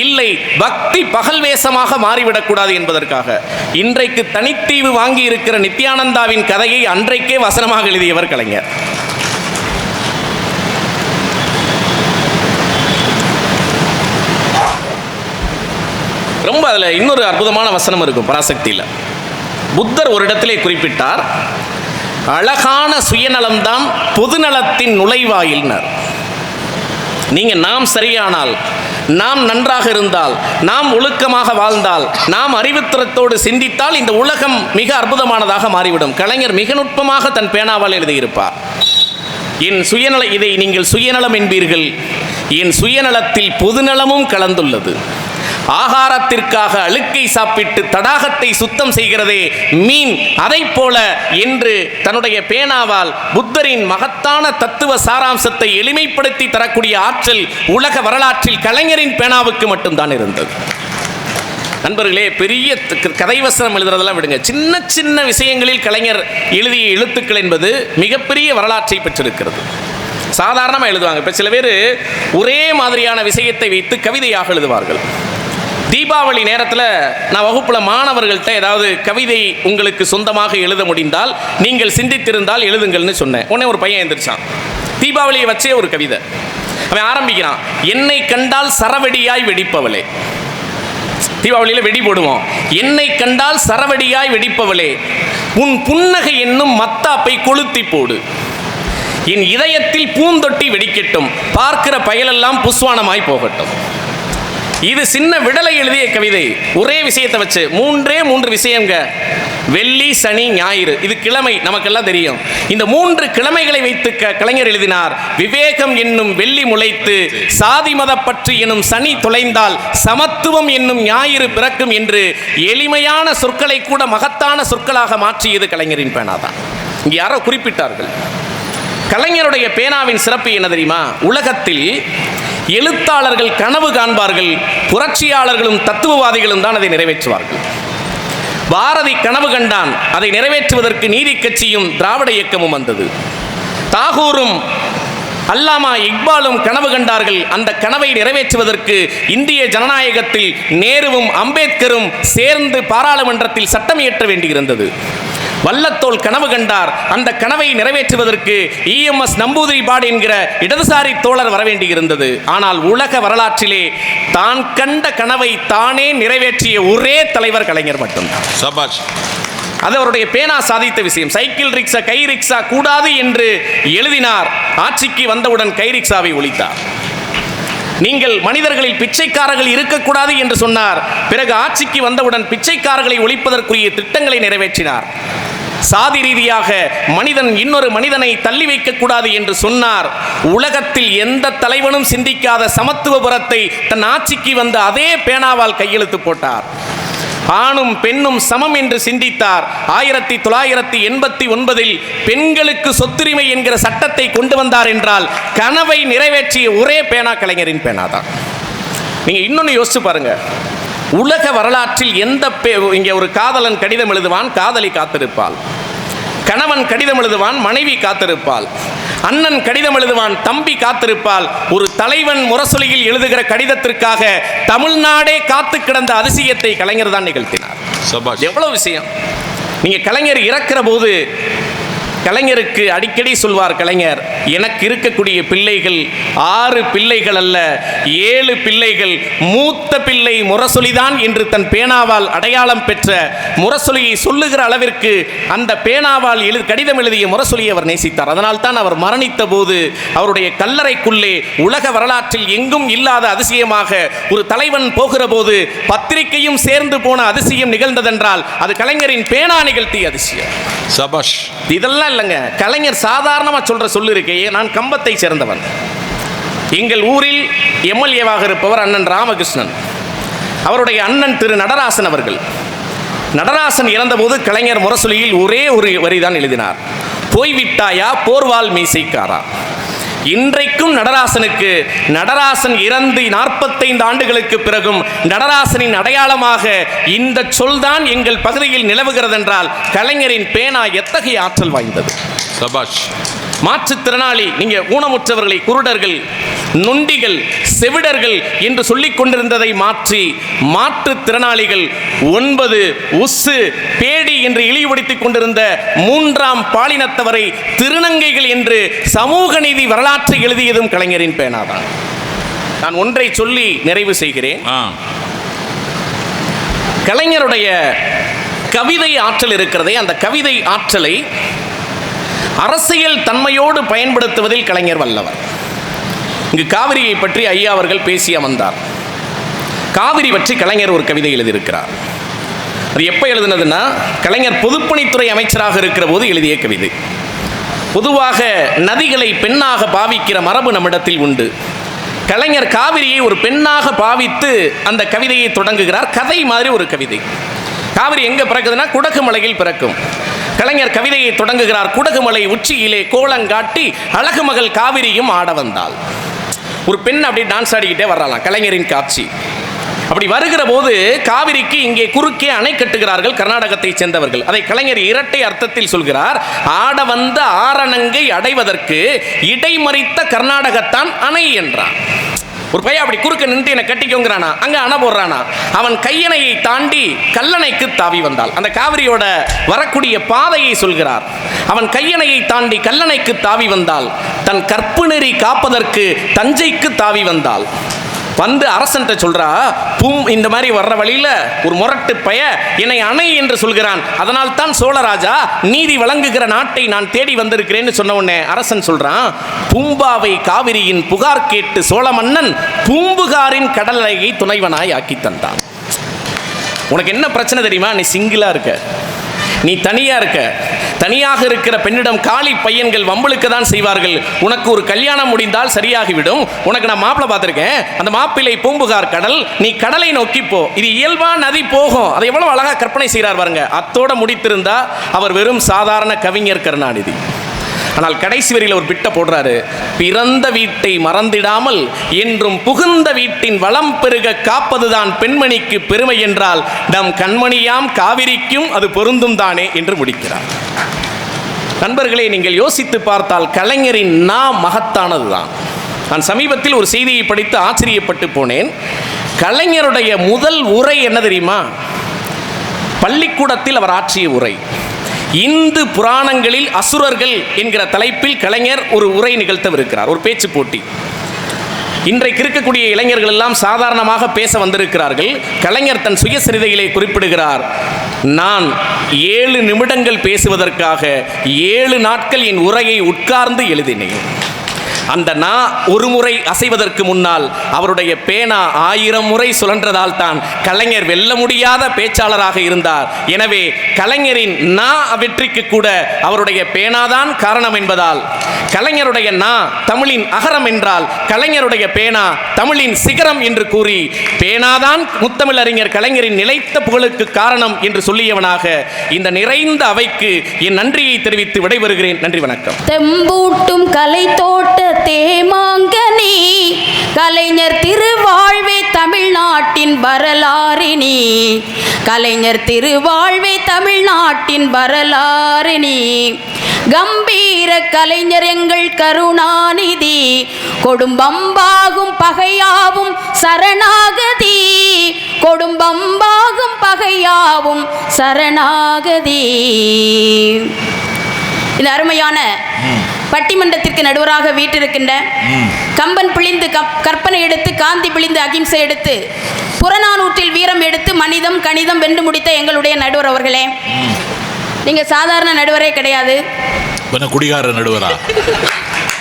இல்லை, பக்தி பகல் வேஷமாக மாறிவிடக்கூடாது என்பதற்காக. இன்றைக்கு தனித்தீவு வாங்கி இருக்கிற நித்யானந்தாவின் கதையை அன்றைக்கே வசனமாக எழுதியவர் கலைஞர். ரொம்ப அதில் இன்னொரு அற்புதமான வசனம் இருக்கும் பராசக்தியில். புத்தர் ஒரு இடத்திலே குறிப்பிட்டார், அழகான சுயநலம்தான் பொதுநலத்தின் நுழைவாயில்னர். நீங்கள் நாம் சரியானால், நாம் நன்றாக இருந்தால், நாம் ஒழுக்கமாக வாழ்ந்தால், நாம் அறிவுத்திறத்தோடு சிந்தித்தால் இந்த உலகம் மிக அற்புதமானதாக மாறிவிடும். கலைஞர் மிக நுட்பமாக தன் பேனாவால் எழுதியிருப்பார். என் சுயநல, இதை நீங்கள் சுயநலம் என்பீர்கள், என் சுயநலத்தில் பொதுநலமும் கலந்துள்ளது. ஆகாரத்திற்காக அழுக்கை சாப்பிட்டு தடாகத்தை சுத்தம் செய்கிறதே மீன், அதை போல என்று தன்னுடைய பேனாவால் புத்தரின் மகத்தான தத்துவ சாராம்சத்தை எளிமைப்படுத்தி தரக்கூடிய ஆற்றல் உலக வரலாற்றில் கலைஞரின் பேனாவுக்கு மட்டும்தான் இருந்தது. நண்பர்களே, பெரிய கதைவசனம் எழுதுறதெல்லாம் விடுங்க. சின்ன சின்ன விஷயங்களில் கலைஞர் எழுதிய எழுத்துக்கள் என்பது மிகப்பெரிய வரலாற்றை பெற்றிருக்கிறது. சாதாரணமாக எழுதுவாங்க. இப்போ சில பேர் ஒரே மாதிரியான விஷயத்தை வைத்து கவிதையாக எழுதுவார்கள். தீபாவளி நேரத்தில் நான் வகுப்பில் மாணவர்கள்ட்ட ஏதாவது கவிதை உங்களுக்கு சொந்தமாக எழுத முடிந்தால் நீங்கள் சிந்தித்திருந்தால் எழுதுங்கள்னு சொன்னேன். உடனே ஒரு பையன் எழுந்திரிச்சான். தீபாவளியை வச்சே ஒரு கவிதை அவன் ஆரம்பிக்கிறான். என்னை கண்டால் சரவெடியாய் வெடிப்பவளே. தீபாவளியில் வெடி போடுவோம். என்னை கண்டால் சரவெடியாய் வெடிப்பவளே, உன் புன்னகை என்னும் மத்தாப்பை கொளுத்தி போடு, என் இதயத்தில் பூந்தொட்டி வெடிக்கட்டும், பார்க்கிற பயலெல்லாம் புஸ்வானமாய் போகட்டும். இது சின்ன விடலை எழுதிய கவிதை. ஒரே விஷயத்தை வச்சு மூன்று விஷயங்க. வெள்ளி, சனி, ஞாயிறு, இது கிழமை, நமக்கெல்லாம் தெரியும். இந்த 3 கிழமைகளை வைத்து கலைஞர் எழுதினார். விவேகம் என்னும் வெள்ளி முளைத்து, சாதி மத பற்று என்னும் சனி தொலைந்தால் சமத்துவம் என்னும் ஞாயிறு பிறக்கும் என்று எளிமையான சொற்களை கூட மகத்தான சொற்களாக மாற்றியது கலைஞரின் பேனாதான். இங்கே யாரோ குறிப்பிட்டார்கள். கலைஞருடைய பேனாவின் சிறப்பு என்ன தெரியுமா? உலகத்தில் எழுத்தாளர்கள் கனவு காண்பார்கள், புரட்சியாளர்களும் தத்துவவாதிகளும் தான் அதை நிறைவேற்றுவார்கள். பாரதி கனவு கண்டான், அதை நிறைவேற்றுவதற்கு நீதி கட்சியும் திராவிட இயக்கமும் வந்தது. தாகூரும் அல்லாமா இக்பாலும் கனவு கண்டார்கள், அந்த கனவை நிறைவேற்றுவதற்கு இந்திய ஜனநாயகத்தில் நேருவும் அம்பேத்கரும் சேர்ந்து பாராளுமன்றத்தில் சட்டம் இயற்ற வேண்டியிருந்தது. வல்லத்தோல் கனவு கண்டார், அந்த கனவை நிறைவேற்றுவதற்கு EMS நம்பூதிரிபாடு என்கிற இடதுசாரி தோழர் வரவேண்டியிருந்தது. ஆனால் உலக வரலாற்றிலே தான் கண்ட கனவை தானே நிறைவேற்றிய ஒரே தலைவர் கலைஞர் மட்டும்தான். சபாஷ். அது அவருடைய பேனா சாதித்த விஷயம். சைக்கிள் ரிக்ஷா, கை ரிக்ஷா கூடாது என்று எழுதினார். ஆட்சிக்கு வந்தவுடன் கை ரிக்ஷாவை ஒழித்தார். நீங்கள் மனிதர்களில் பிச்சைக்காரர்கள் இருக்கக்கூடாது என்று சொன்னார். பிறகு ஆட்சிக்கு வந்தவுடன் பிச்சைக்காரர்களை ஒழிப்பதற்குரிய திட்டங்களை நிறைவேற்றினார். சாதி ரீதியாக மனிதன் இன்னொரு மனிதனை தள்ளி வைக்கக்கூடாது என்று சொன்னார். உலகத்தில் எந்த தலைவனும் சிந்திக்காத சமத்துவபுரத்தை தன் ஆட்சிக்கு வந்த அதே பேனாவால் கையெழுத்து போட்டார். ஆணும் பெண்ணும் சமம் என்று சிந்தித்தார். 1989 பெண்களுக்கு சொத்துரிமை என்கிற சட்டத்தை கொண்டு வந்தார் என்றால் கனவை நிறைவேற்றிய ஒரே பேனா கலைஞரின் பேனாதான். நீங்க இன்னொன்னு யோசிச்சு பாருங்க. உலக வரலாற்றில் இங்கே ஒரு காதலன் கடிதம் எழுதுவான், காதலி காத்திருப்பாள். கணவன் கடிதம் எழுதுவான், மனைவி காத்திருப்பாள். அண்ணன் கடிதம் எழுதுவான், தம்பி காத்திருப்பாள். ஒரு தலைவன் முரசொலியில் எழுதுகிற கடிதத்திற்காக தமிழ்நாடே காத்து கிடந்த அதிசயத்தை கலைஞர் தான் நிகழ்த்தினார். எவ்வளவு விஷயம். நீங்க கலைஞர் இறக்கிற போது கலைஞருக்கு அடிக்கடி சொல்வார் கலைஞர், எனக்கு இருக்கக்கூடிய பிள்ளைகள் 6 பிள்ளைகள் அல்ல 7 பிள்ளைகள், மூத்த பிள்ளை முரசொலிதான் என்று தன் பேனாவால் அடையாளம் பெற்ற முரசொலியை சொல்லுகிற அளவிற்கு அந்த பேனாவால் கடிதம் எழுதிய முரசொலியை அவர் நேசித்தார். அதனால் தான் அவர் மரணித்த போது அவருடைய கல்லறைக்குள்ளே உலக வரலாற்றில் எங்கும் இல்லாத அதிசயமாக ஒரு தலைவன் போகிற போது பத்திரிகையும் சேர்ந்து போன அதிசயம் நிகழ்ந்ததென்றால் அது கலைஞரின் பேனா நிகழ்த்திய அதிசயம். சபாஷ். இதெல்லாம் இல்லைங்க. கலைஞர் சாதாரணமாக சொல்ற சொல்லு இருக்கே. நான் கம்பத்தை சேர்ந்தவன். எங்கள் ஊரில் MLA-வாக இருப்பவர் அண்ணன் ராமகிருஷ்ணன். அவருடைய அண்ணன் திரு நடராசன் அவர்கள். நடராசன் இறந்தபோது கலைஞர் முரசொலியில் ஒரே ஒரு வரிதான் எழுதினார், போய்விட்டாயா போர்வால் மீசைக்காரா. இன்றைக்கும் நடராசன் இறந்து 45 ஆண்டுகளுக்கு பிறகும் நடராசனின் அடையாளமாக இந்த சொல்தான் எங்கள் பகுதியில் நிலவுகிறது என்றால் கலைஞரின் பேனா எத்தகைய ஆற்றல் வாய்ந்தது. சபாஷ். மாற்றுத்திறனாளி, நீங்க ஊனமுற்றவர்களை குருடர்கள், நொண்டிகள், செவிடர்கள் என்று சொல்லிக் கொண்டிருந்ததை மாற்றி மாற்றுத்திறனாளிகள் 9 உஸ்ஸு பேடி என்று இழிவுபடுத்திக் கொண்டிருந்த 3ஆம் பாலினத்தவரை திருநங்கைகள் என்று சமூக நீதி வரலாற்றை எழுதியதும் கலைஞரின் பேனாதான். நான் ஒன்றை சொல்லி நிறைவு செய்கிறேன். கலைஞருடைய கவிதை ஆற்றல் இருக்கிறதே, அந்த கவிதை ஆற்றலை அரசியல் தன்மையோடு பயன்படுத்துவதில் கலைஞர் வல்லவர். இங்கு காவிரியை பற்றி ஐயா அவர்கள் பேசி அமர்ந்தார். காவிரி பற்றி கலைஞர் ஒரு கவிதை எழுதியிருக்கிறார். அது எப்போ எழுதினதுன்னா, கலைஞர் பொதுப்பணித்துறை அமைச்சராக இருக்கிற போது எழுதிய கவிதை. பொதுவாக நதிகளை பெண்ணாக பாவிக்கிற மரபு நம்மிடத்தில் உண்டு. கலைஞர் காவிரியை ஒரு பெண்ணாக பாவித்து அந்த கவிதையை தொடங்குகிறார். கதை மாதிரி ஒரு கவிதை. காவிரி எங்க பிறக்குதுன்னா குடகுமலையில் பிறக்கும். கலைஞர் கவிதையை தொடங்குகிறார். குடகுமலை உச்சியிலே கோலங்காட்டி அழகு மகள் காவிரியும் ஆட வந்தாள். ஒரு பெண் அப்படி டான்ஸ் ஆடிக்கிட்டே வரலாம். கலைஞரின் காட்சி. அப்படி வருகிற போது காவிரிக்கு இங்கே குறுக்கே அணை கட்டுகிறார்கள் கர்நாடகத்தை சேர்ந்தவர்கள். அதை கலைஞர் இரட்டை அர்த்தத்தில் சொல்கிறார். ஆட வந்த ஆரணங்கை அடைவதற்கு இடைமறித்த கர்நாடகத்தான் அணை என்றான். ஒரு பையன் அப்படி குறுக்க நின்று என்னை கட்டிக்கோங்கிறானா, அங்க அணை போடுறானா. அவன் கையணையை தாண்டி கல்லணைக்கு தாவி வந்தாள். அந்த காவிரியோட வரக்கூடிய பாதையை சொல்கிறார். அவன் கையணையை தாண்டி கல்லணைக்கு தாவி வந்தாள். தன் கற்பு நெறி காப்பதற்கு தஞ்சைக்கு தாவி வந்தாள். வந்து அரசன்ட்ட சொல்றா, இந்த மாதிரி வர்ற வழியில ஒரு முரட்டு பய என்னை அணை என்று சொல்கிறான். அதனால் தான் சோழராஜா நீதி வழங்குகிற நாட்டை நான் தேடி வந்திருக்கிறேன்னு சொன்ன உடனே அரசன் சொல்றான், பூம்பாவை காவிரியின் புகார் கேட்டு சோழ மன்னன் பூம்புகாரின் கடலையை துணைவனாய் ஆக்கி தந்தான். உனக்கு என்ன பிரச்சனை தெரியுமா? நீ சிங்கிளா இருக்க, நீ தனியா இருக்க. தனியாக இருக்கிற பெண்ணிடம் காளி பையன்கள் வம்பளுக்கு தான் செய்வார்கள். உனக்கு ஒரு கல்யாணம் முடிந்தால் சரியாகிவிடும். உனக்கு நான் மாப்பிள்ளை பார்த்துருக்கேன். அந்த மாப்பிள்ளை பூம்புகார் கடல், நீ கடலை நோக்கி போ. இது இயல்பா நதி போகும். அதை எவ்வளவு அழகா கற்பனை செய்கிறார் பாருங்க. அத்தோட முடித்திருந்தா அவர் வெறும் சாதாரண கவிஞர் கருணாநிதி. ஆனால் கடைசி வரியில் ஒரு பிட்ட போடுறாரு. பிறந்த வீட்டை மறந்திடாமல் என்றும் புகுந்த வீட்டின் வளம் பெருக காப்பதுதான் பெண்மணிக்கு பெருமை என்றால் நம் கண்மணியாம் காவிரிக்கும் அது பொருந்தும் தானே என்று முடிக்கிறார். நண்பர்களே, நீங்கள் யோசித்து பார்த்தால் கலைஞரின் மகத்தானதுதான். நான் சமீபத்தில் ஒரு செய்தியை படித்து ஆச்சரியப்பட்டு போனேன். கலைஞருடைய முதல் உரை என்ன தெரியுமா? பள்ளிக்கூடத்தில் அவர் ஆற்றிய உரை. இந்து புராணங்களில் அசுரர்கள் என்கிற தலைப்பில் கலைஞர் ஒரு உரை நிகழ்த்தவிருக்கிறார். ஒரு பேச்சு போட்டி. இன்றைக்கு இருக்கக்கூடிய இளைஞர்கள் எல்லாம் சாதாரணமாக பேச வந்திருக்கிறார்கள். கலைஞர் தன் சுயசரிதையிலே குறிப்பிடுகிறார், நான் 7 நிமிடங்கள் பேசுவதற்காக 7 நாட்கள் என் உரையை உட்கார்ந்து எழுதினேன். அந்த ஒரு முறை அசைவதற்கு முன்னால் அவருடைய பேனா 1000 முறை சுழன்றதால் தான் கலைஞர் வெல்ல முடியாத பேச்சாளராக இருந்தார். எனவே கலைஞரின் வெற்றிக்கு கூட அவருடைய பேனாதான் காரணம் என்பதால் கலைஞருடைய தமிழின் அகரம் என்றால் கலைஞருடைய பேனா தமிழின் சிகரம் என்று கூறி பேனாதான் முத்தமிழறிஞர் கலைஞரின் நிலைத்த புகழுக்கு காரணம் என்று சொல்லியவனாக இந்த நிறைந்த அவைக்கு என் நன்றியை தெரிவித்து விடைபெறுகிறேன். நன்றி, வணக்கம். தெம்பூட்டும் கலை தோட்ட தேமாங்கனி கலைஞர் திருவாழ்வே தமிழ்நாட்டின் வரலாறினி. கலைஞர் திருவாழ்வே தமிழ்நாட்டின் வரலாறினி. கம்பீர கலைஞர் எங்கள் கருணாநிதி. கொடும்பம்பாகும் பகையாவும் சரணாகதி. கொடும்பம்பாகும் பகையாவும் சரணாகதி. இந்த அருமையான பட்டிமன்றத்திற்கு நடுவராக வீட்டிருக்கின்ற கம்பன் பிழிந்து கற்பனை எடுத்து காந்தி பிழிந்து அகிம்சை எடுத்து புறநானூற்றில் வீரம் எடுத்து மனிதம் கணிதம் வென்று முடித்த எங்களுடைய நடுவர் அவர்களே, நீங்க சாதாரண நடுவரே கிடையாது. குடிகார நடுவரா?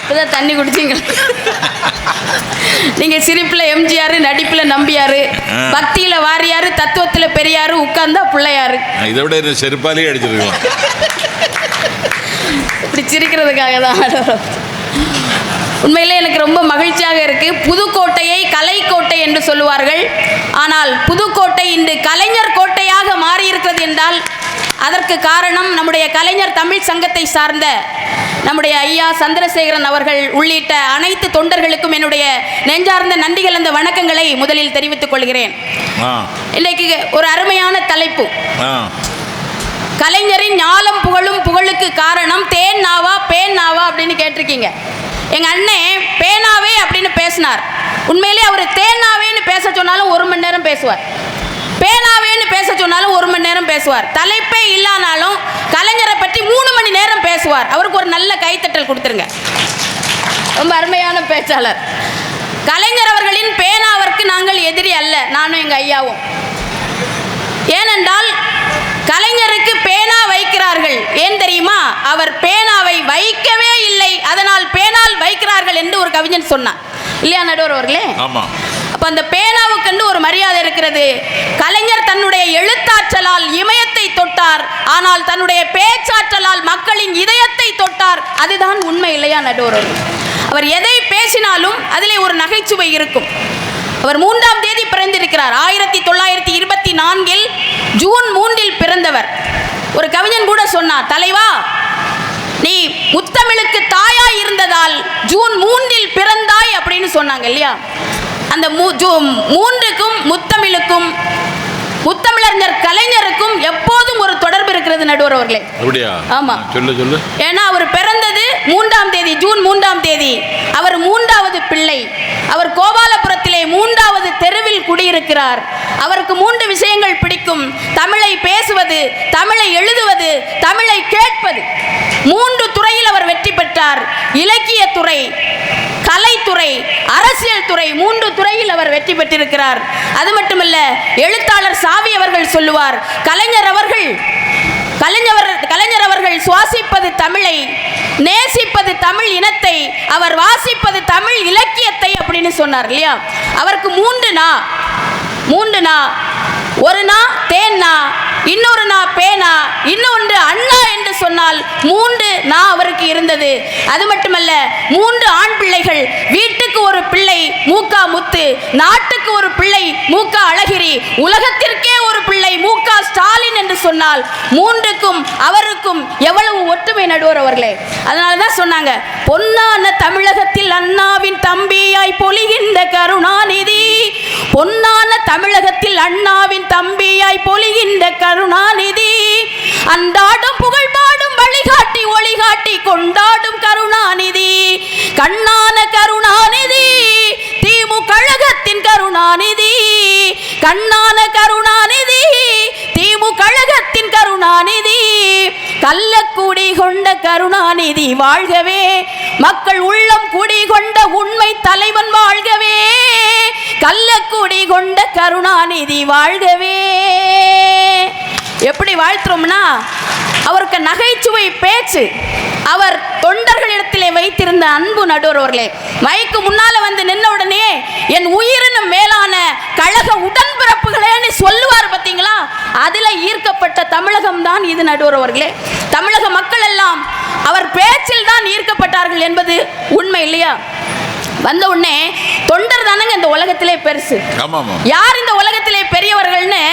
இப்பதான் தண்ணி குடிச்சீங்க. நீங்க சிரிப்புல எம்ஜிஆர், நடிப்புல நம்பியாரு, பக்தியில வாரியாரு, தத்துவத்துல பெரியாரு, உட்கார்ந்தா பிள்ளையாரு. இதை விட செருப்பாலே அடிச்சிருக்கலாம். இப்படி சிரிக்கிறதுக்காக தான். உண்மையிலே எனக்கு ரொம்ப மகிழ்ச்சியாக இருக்கு. புதுக்கோட்டையை கலைக்கோட்டை என்று சொல்லுவார்கள். ஆனால் புதுக்கோட்டை இன்று கலைஞர் கோட்டையாக மாறியிருக்கிறது என்றால் அதற்கு காரணம் நம்முடைய கலைஞர் தமிழ் சங்கத்தை சார்ந்த நம்முடைய ஐயா சந்திரசேகரன் அவர்கள் உள்ளிட்ட அனைத்து தொண்டர்களுக்கும் என்னுடைய நெஞ்சார்ந்த நன்றிகள், அந்த வணக்கங்களை முதலில் தெரிவித்துக் கொள்கிறேன். இன்னைக்கு ஒரு அருமையான தலைப்பு. கலைஞரின் ஞாலம் புகழும் புகழுக்கு காரணம் தேன் நாவா பேன் நாவா அப்படின்னு கேட்டிருக்கீங்க. எங்க அண்ணன் பேனாவே அப்படின்னு பேசினார். உண்மையிலே அவர் தேனாவேன்னு பேச சொன்னாலும் 1 மணி நேரம் பேசுவார். பேனாவேன்னு பேச சொன்னாலும் 1 மணி நேரம் பேசுவார். தலைப்பே இல்லானாலும் கலைஞரை பற்றி 3 மணி நேரம் பேசுவார். அவருக்கு ஒரு நல்ல கைத்தட்டல் கொடுத்துருங்க. ரொம்ப அருமையான பேச்சாளர். கலைஞர் அவர்களின் பேனாவிற்கு நாங்கள் எதிரி அல்ல, நானும் எங்க ஐயாவும். ஏனென்றால் கலைஞருக்கு பேனா வைக்கிறார்கள். ஏன் தெரியுமா? அவர் பேனாவை வைக்கவே இல்லை, அதனால் பேனால் வைக்கிறார்கள் என்று ஒரு கவிஞன் சொன்னார். இல்லையா நடுவர் அவர்களே? அப்ப அந்த பேனாவுக்கு ஒரு மரியாதை இருக்கிறது. கலைஞர் தன்னுடைய எழுத்தாற்றலால் இமயத்தை தொட்டார், ஆனால் தன்னுடைய பேச்சாற்றலால் மக்களின் இதயத்தை தொட்டார். அதுதான் உண்மை, இல்லையா நடுவர் அவர்கள்? அவர் எதை பேசினாலும் அதிலே ஒரு நகைச்சுவை இருக்கும். அவர் 3ஆம் தேதி பிறந்திருக்கிறார். 1924 ஜூன் 3 பிறந்தவர். ஒரு கவிஞன் கூட சொன்னார், தலைவா நீ முத்தமிழுக்கு தாயாய் இருந்ததால் ஜூன் 3 பிறந்தாய் அப்படின்னு சொன்னாங்க இல்லையா. அந்த 3க்கும் முத்தமிழுக்கும் முத்தமிழறிஞர் கலைஞருக்கும் எப்போதும் ஒரு தொடர்பு இருக்கிறது நடுவர் அவர்களே. அப்படியா? ஆமா, சொல்லு. ஏன்னா அவர் பிறந்தது 3ஆம் தேதி, ஜூன் 3ஆம் தேதி. அவர் 3வது பிள்ளை. அவர் கோபாலபுரத்திலே 3வது தெருவில் குடியிருக்கிறார். அவருக்கு 3 விஷயங்கள் பிடிக்கும்: தமிழை பேசுவது, தமிழை எழுதுவது, தமிழை கேட்பது. 3 துறையில் அவர் வெற்றி பெற்றார். இலக்கியத்துறை, கலைத்துறை, அரசியல் துறை, 3 துறையில் அவர் வெற்றி பெற்றிருக்கிறார். அது மட்டுமல்ல, எழுத்தாளர் சாவி அவர்கள் சொல்லுவார், கலைஞர் அவர்கள் சுவாசிப்பது தமிழை, நேசிப்பது தமிழ் இனத்தை, அவர் வாசிப்பது தமிழ் இலக்கியத்தை அப்படின்னு சொன்னார் இல்லையா. அவருக்கு 3 நா. ஒரு நா தேன்னா, இன்னொரு நா பேனா, இன்னொன்று அண்ணா என்று சொன்னால் 3 நா அவருக்கு இருந்தது. அது மட்டுமல்ல, 3 ஆண் பிள்ளைகள். வீட்டுக்கு ஒரு பிள்ளை மூக்கா முத்து, நாட்டுக்கு ஒரு பிள்ளை மூக்கா அழகிரி, உலகத்திற்கே ஒரு பிள்ளை மூக்கா ஸ்டாலின் என்று சொன்னால் 3க்கும் அவருக்கும் எவ்வளவு ஒற்றுமை நடுவர் அவர்களே. அதனால தான் சொன்னாங்க, பொன்னான தமிழகத்தில் அண்ணாவின் தம்பியாய் பொலிகின்ற கருணாநிதி, பொன்னான தமிழகத்தில் அண்ணாவின் தம்பியாய் பொலிகின்ற கருணாநிதி, அன்றாடம் புகழ் பாடும் வழிகாட்டி ஒளிகாட்டி கொண்டாடும் கருணாநிதி, கண்ணான கருணாநிதி, திமுக கழகத்தின் கருணாநிதி, கண்ணான கருணாநிதி, திமுக கழகத்தின் கருணாநிதி, கள்ளக்குடி கொண்ட கருணாநிதி வாழ்கவே, மக்கள் உள்ளம் குடி கொண்ட உண்மை தலைவன் வாழ்கவே, கள்ளக்குடி கொண்ட கருணாநிதி வாழ்கவே. எப்படி வாழ்த்துறோம்னா, அவருக்கு நகைச்சுவை பேச்சு, அவர் தொண்டர்களிடத்திலே வைத்திருந்த அன்பு நடுவர்களே. மைக்கு முன்னால வந்து நின்ன உடனே என் உயிரினும் மேலான கழக உடன்பிறப்புகளேன்னு சொல்லுவார் பார்த்தீங்களா. அதுல ஈர்க்கப்பட்ட தமிழகம் தான் இது நடுவர்களே. தமிழக மக்கள் எல்லாம் அவர் பேச்சில் தான் ஈர்க்கப்பட்டார்கள் என்பது உண்மை இல்லையா. வந்த உடனே தொண்டர் தானங்க இந்த உலகத்திலே பெருசு. யார் இந்த உலகத்திலே பெரியவர்கள்னு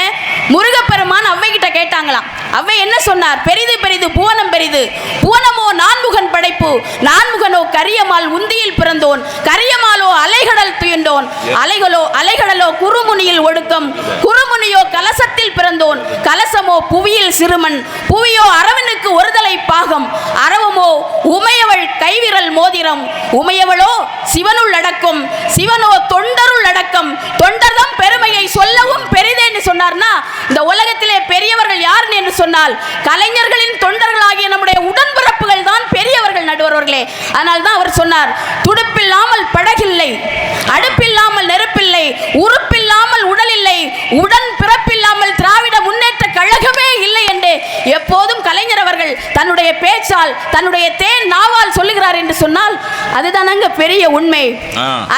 முருகப்பெருமான் அவ்வை கிட்ட கேட்டாங்களாம். அவ்வை என்ன சொன்னார்? பெரிது பெரிது புவனம் பெரிது, புவனமோ நான்முகன் படைப்பு, நான்முகனோ கரியமால் உந்தியில் பிறந்தோன், கரியமாலோ அலைகடல் துயண்டோன், அலைகடலோ குறுமுனியில் ஒடுக்கம், குறுமுனியோ கலசத்தில் பிறந்தோன், கலசமோ புவியில் சிறுமன், புவியோ அரவனுக்கு ஒருதலை பாகம், அரவமோ உமையவள் கைவிரல் மோதிரம், உமையவளோ சிவனுள் அடக்கம், சிவனோ தொண்டருள் அடக்கம், தொண்டர்தம் பெருமையை சொல்லவும் பெரிதேன்னு சொன்னார்னா, இந்த உலகத்திலே பெரியவர்கள் யாருன்னு என்று சொன்னால் கலைஞர்களின் தொண்டர்களாகிய நம்முடைய உடன்பிறப்புகள் தான் பெரியவர்கள் நடுவர்களே. அதனால் தான் அவர் சொன்னார், துடுப்பில்லாமல் படகில்லை, அடுப்பில்லாமல் நெருப்பில்லை, உறுப்பில்லாமல் உடல் இல்லை, உடன் பிறப்பில்லாமல் திராவிட முன்னேற்ற கழகமே இல்லை என்று எப்போதும் கலைஞர் அவர்கள் தன்னுடைய பேச்சால், தன்னுடைய தேன் நாவால் சொல்லுகிறார் என்று சொன்னால் அதுதானங்க பெரிய உண்மை.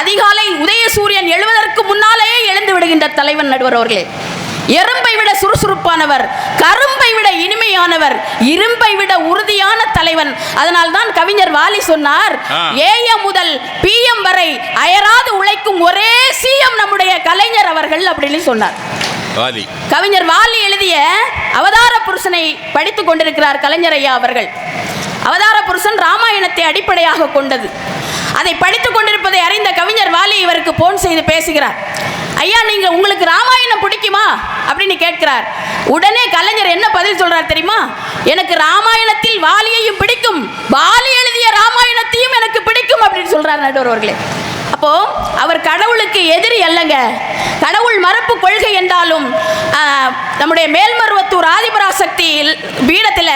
அதிகாலை உதயசூரியன் எழுவதற்கு முன்னாலேயே எழுந்து விடுகின்ற தலைவன் நடுவர் அவர்களே. எறும்பை விட சுறுசுறுப்பானவர், கரும்பை விட இனிமையானவர், இரும்பை விட உறுதியான தலைவன். அதனால் தான் கவிஞர் வாலி சொன்னார், ஏஎம் முதல் பிஎம் வரை அயராது உழைக்கும் ஒரே சிஎம் நம்முடைய கலைஞர் அவர்கள் அப்படின்னு சொன்னார். கவிஞர் வாலி எழுதிய அவதார புருஷனை படித்துக் கொண்டிருக்கிறார் கலைஞர் ஐயா அவர்கள். அவதார புருஷன் ராமாயணத்தை அடிப்படையாக கொண்டது. அதை படித்துக் கொண்டிருப்பதை அறிந்த கவிஞர் வாலி இவருக்கு போன் செய்து பேசுகிறார். ஐயா, நீங்க உங்களுக்கு ராமாயணம் பிடிக்குமா அப்படின்னு கேட்கிறார். உடனே கலைஞர் என்ன பதில் சொல்றார் தெரியுமா? எனக்கு ராமாயணத்தில் வாலியையும் பிடிக்கும், வாலி எழுதிய ராமாயணத்தையும் எனக்கு பிடிக்கும் அப்படின்னு சொல்றார் நடுவர்களே. அப்போ அவர் கடவுளுக்கு எதிரி அல்லங்க. கடவுள் மறுப்பு கொள்கை என்றாலும் நம்முடைய மேல்மருவத்தூர் ஆதிபராசக்தி பீடத்தில்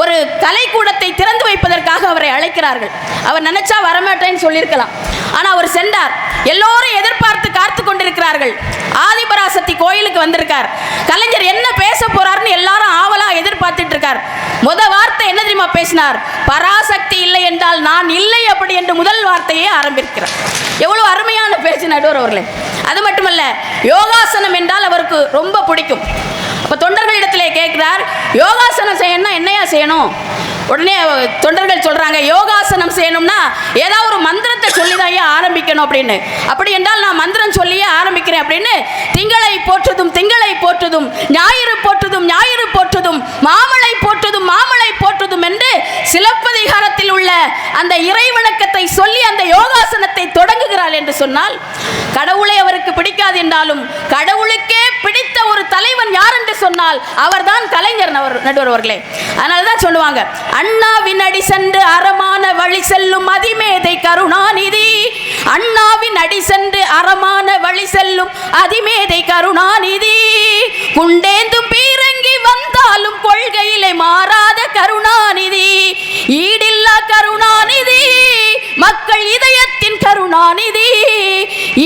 ஒரு கலைக்கூடத்தை திறந்து வைப்பதற்காக அவரை அழைக்கிறார்கள். அவர் நினைச்சா வரமாட்டேன்னு சொல்லியிருக்கலாம், ஆனால் அவர் சென்றார். எல்லோரும் எதிர்பார்த்து காத்து கொண்டிருக்கிறார்கள். ஆதிபராசக்தி கோயிலுக்கு வந்திருக்கார். கலைஞர் என்ன பேச போறாருன்னு எல்லாரும் ஆவலா எதிர்பார்த்துட்டு இருக்கார். வார்த்தை என்ன தெரியுமா பேசினார்? பராசக்தி இல்லை என்றால் நான் இல்லை அப்படி என்று முதல் வார்த்தையே ஆரம்பிக்கிறார். எவ்வளவு அருமையான பேச்சு நடுவர் அவர்களே. அது மட்டுமல்ல, யோகாசனம் என்றால் அவருக்கு ரொம்ப பிடிக்கும். அப்ப தொண்டர்களிடத்திலே கேட்கிறார், யோகாசனம் செய்யணும்னா என்னையா செய்யணும்? உடனே தொண்டர்கள் சொல்றாங்க, யோகாசனம் செய்யணும்னா ஏதாவது ஒரு மந்திரத்தை சொல்லி தான் ஆரம்பிக்கணும் அப்படின்னு. அப்படி என்றால் நான் மந்திரம் சொல்லியே ஆரம்பிக்கிறேன் அப்படின்னு திங்களை போற்றுதும் திங்களை போற்றுதும், ஞாயிறு போற்றுதும் ஞாயிறு போற்றுதும், மாமலை போற்றுதும் மாமலை போற்றுதும் என்று சிலப்பதிகாரத்தில் உள்ள அந்த இறைவணக்கத்தை சொல்லி அந்த யோகாசனத்தை தொடங்குகிறாள் என்று சொன்னால், கடவுளை அவருக்கு பிடிக்காது என்றாலும் கடவுளுக்கே பிடித்த ஒரு தலைவன் யார் என்று சொன்னால் அவர்தான் கலைஞர் நடுவர் அவர்களே. அதனாலதான் சொல்லுவாங்க, அண்ணாவின் அடி சென்று அறமான வழி செல்லும் அதிமேதை கருணாநிதி, அண்ணாவின் அடி சென்று அறமான வழி செல்லும் அதிமேதை கருணாநிதி, குண்டேந்தும் பீரங்கி வந்தாலும் கொள்கையிலே மாறாத கருணாநிதி, ஈடில்லா கருணாநிதி, மக்கள் இதயத்தின் கருணாநிதி,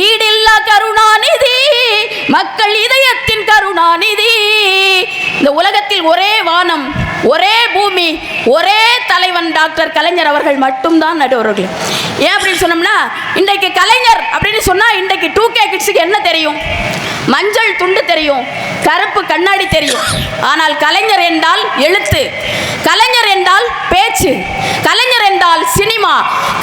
ஈடில்லா கருணாநிதி, மக்கள் இதயத்தின் கருணாநிதி. இந்த உலகத்தில் ஒரே வானம், ஒரே பூமி, ஒரே தலைவன் டாக்டர் கலைஞர் அவர்கள் மட்டும்தான் நடுவர்கள். ஏன் அப்படின்னு சொன்னோம்னா, இன்றைக்கு கலைஞர் அப்படின்னு சொன்னா இன்றைக்கு 2K கிட்ஸுக்கு என்ன தெரியும்? மஞ்சள் துண்டு தெரியும், கருப்பு கண்ணாடி தெரியும். ஆனால் கலைஞர் என்றால் எழுத்து, கலைஞர் என்றால் பேச்சு, கலைஞர் என்றால் சினிமா,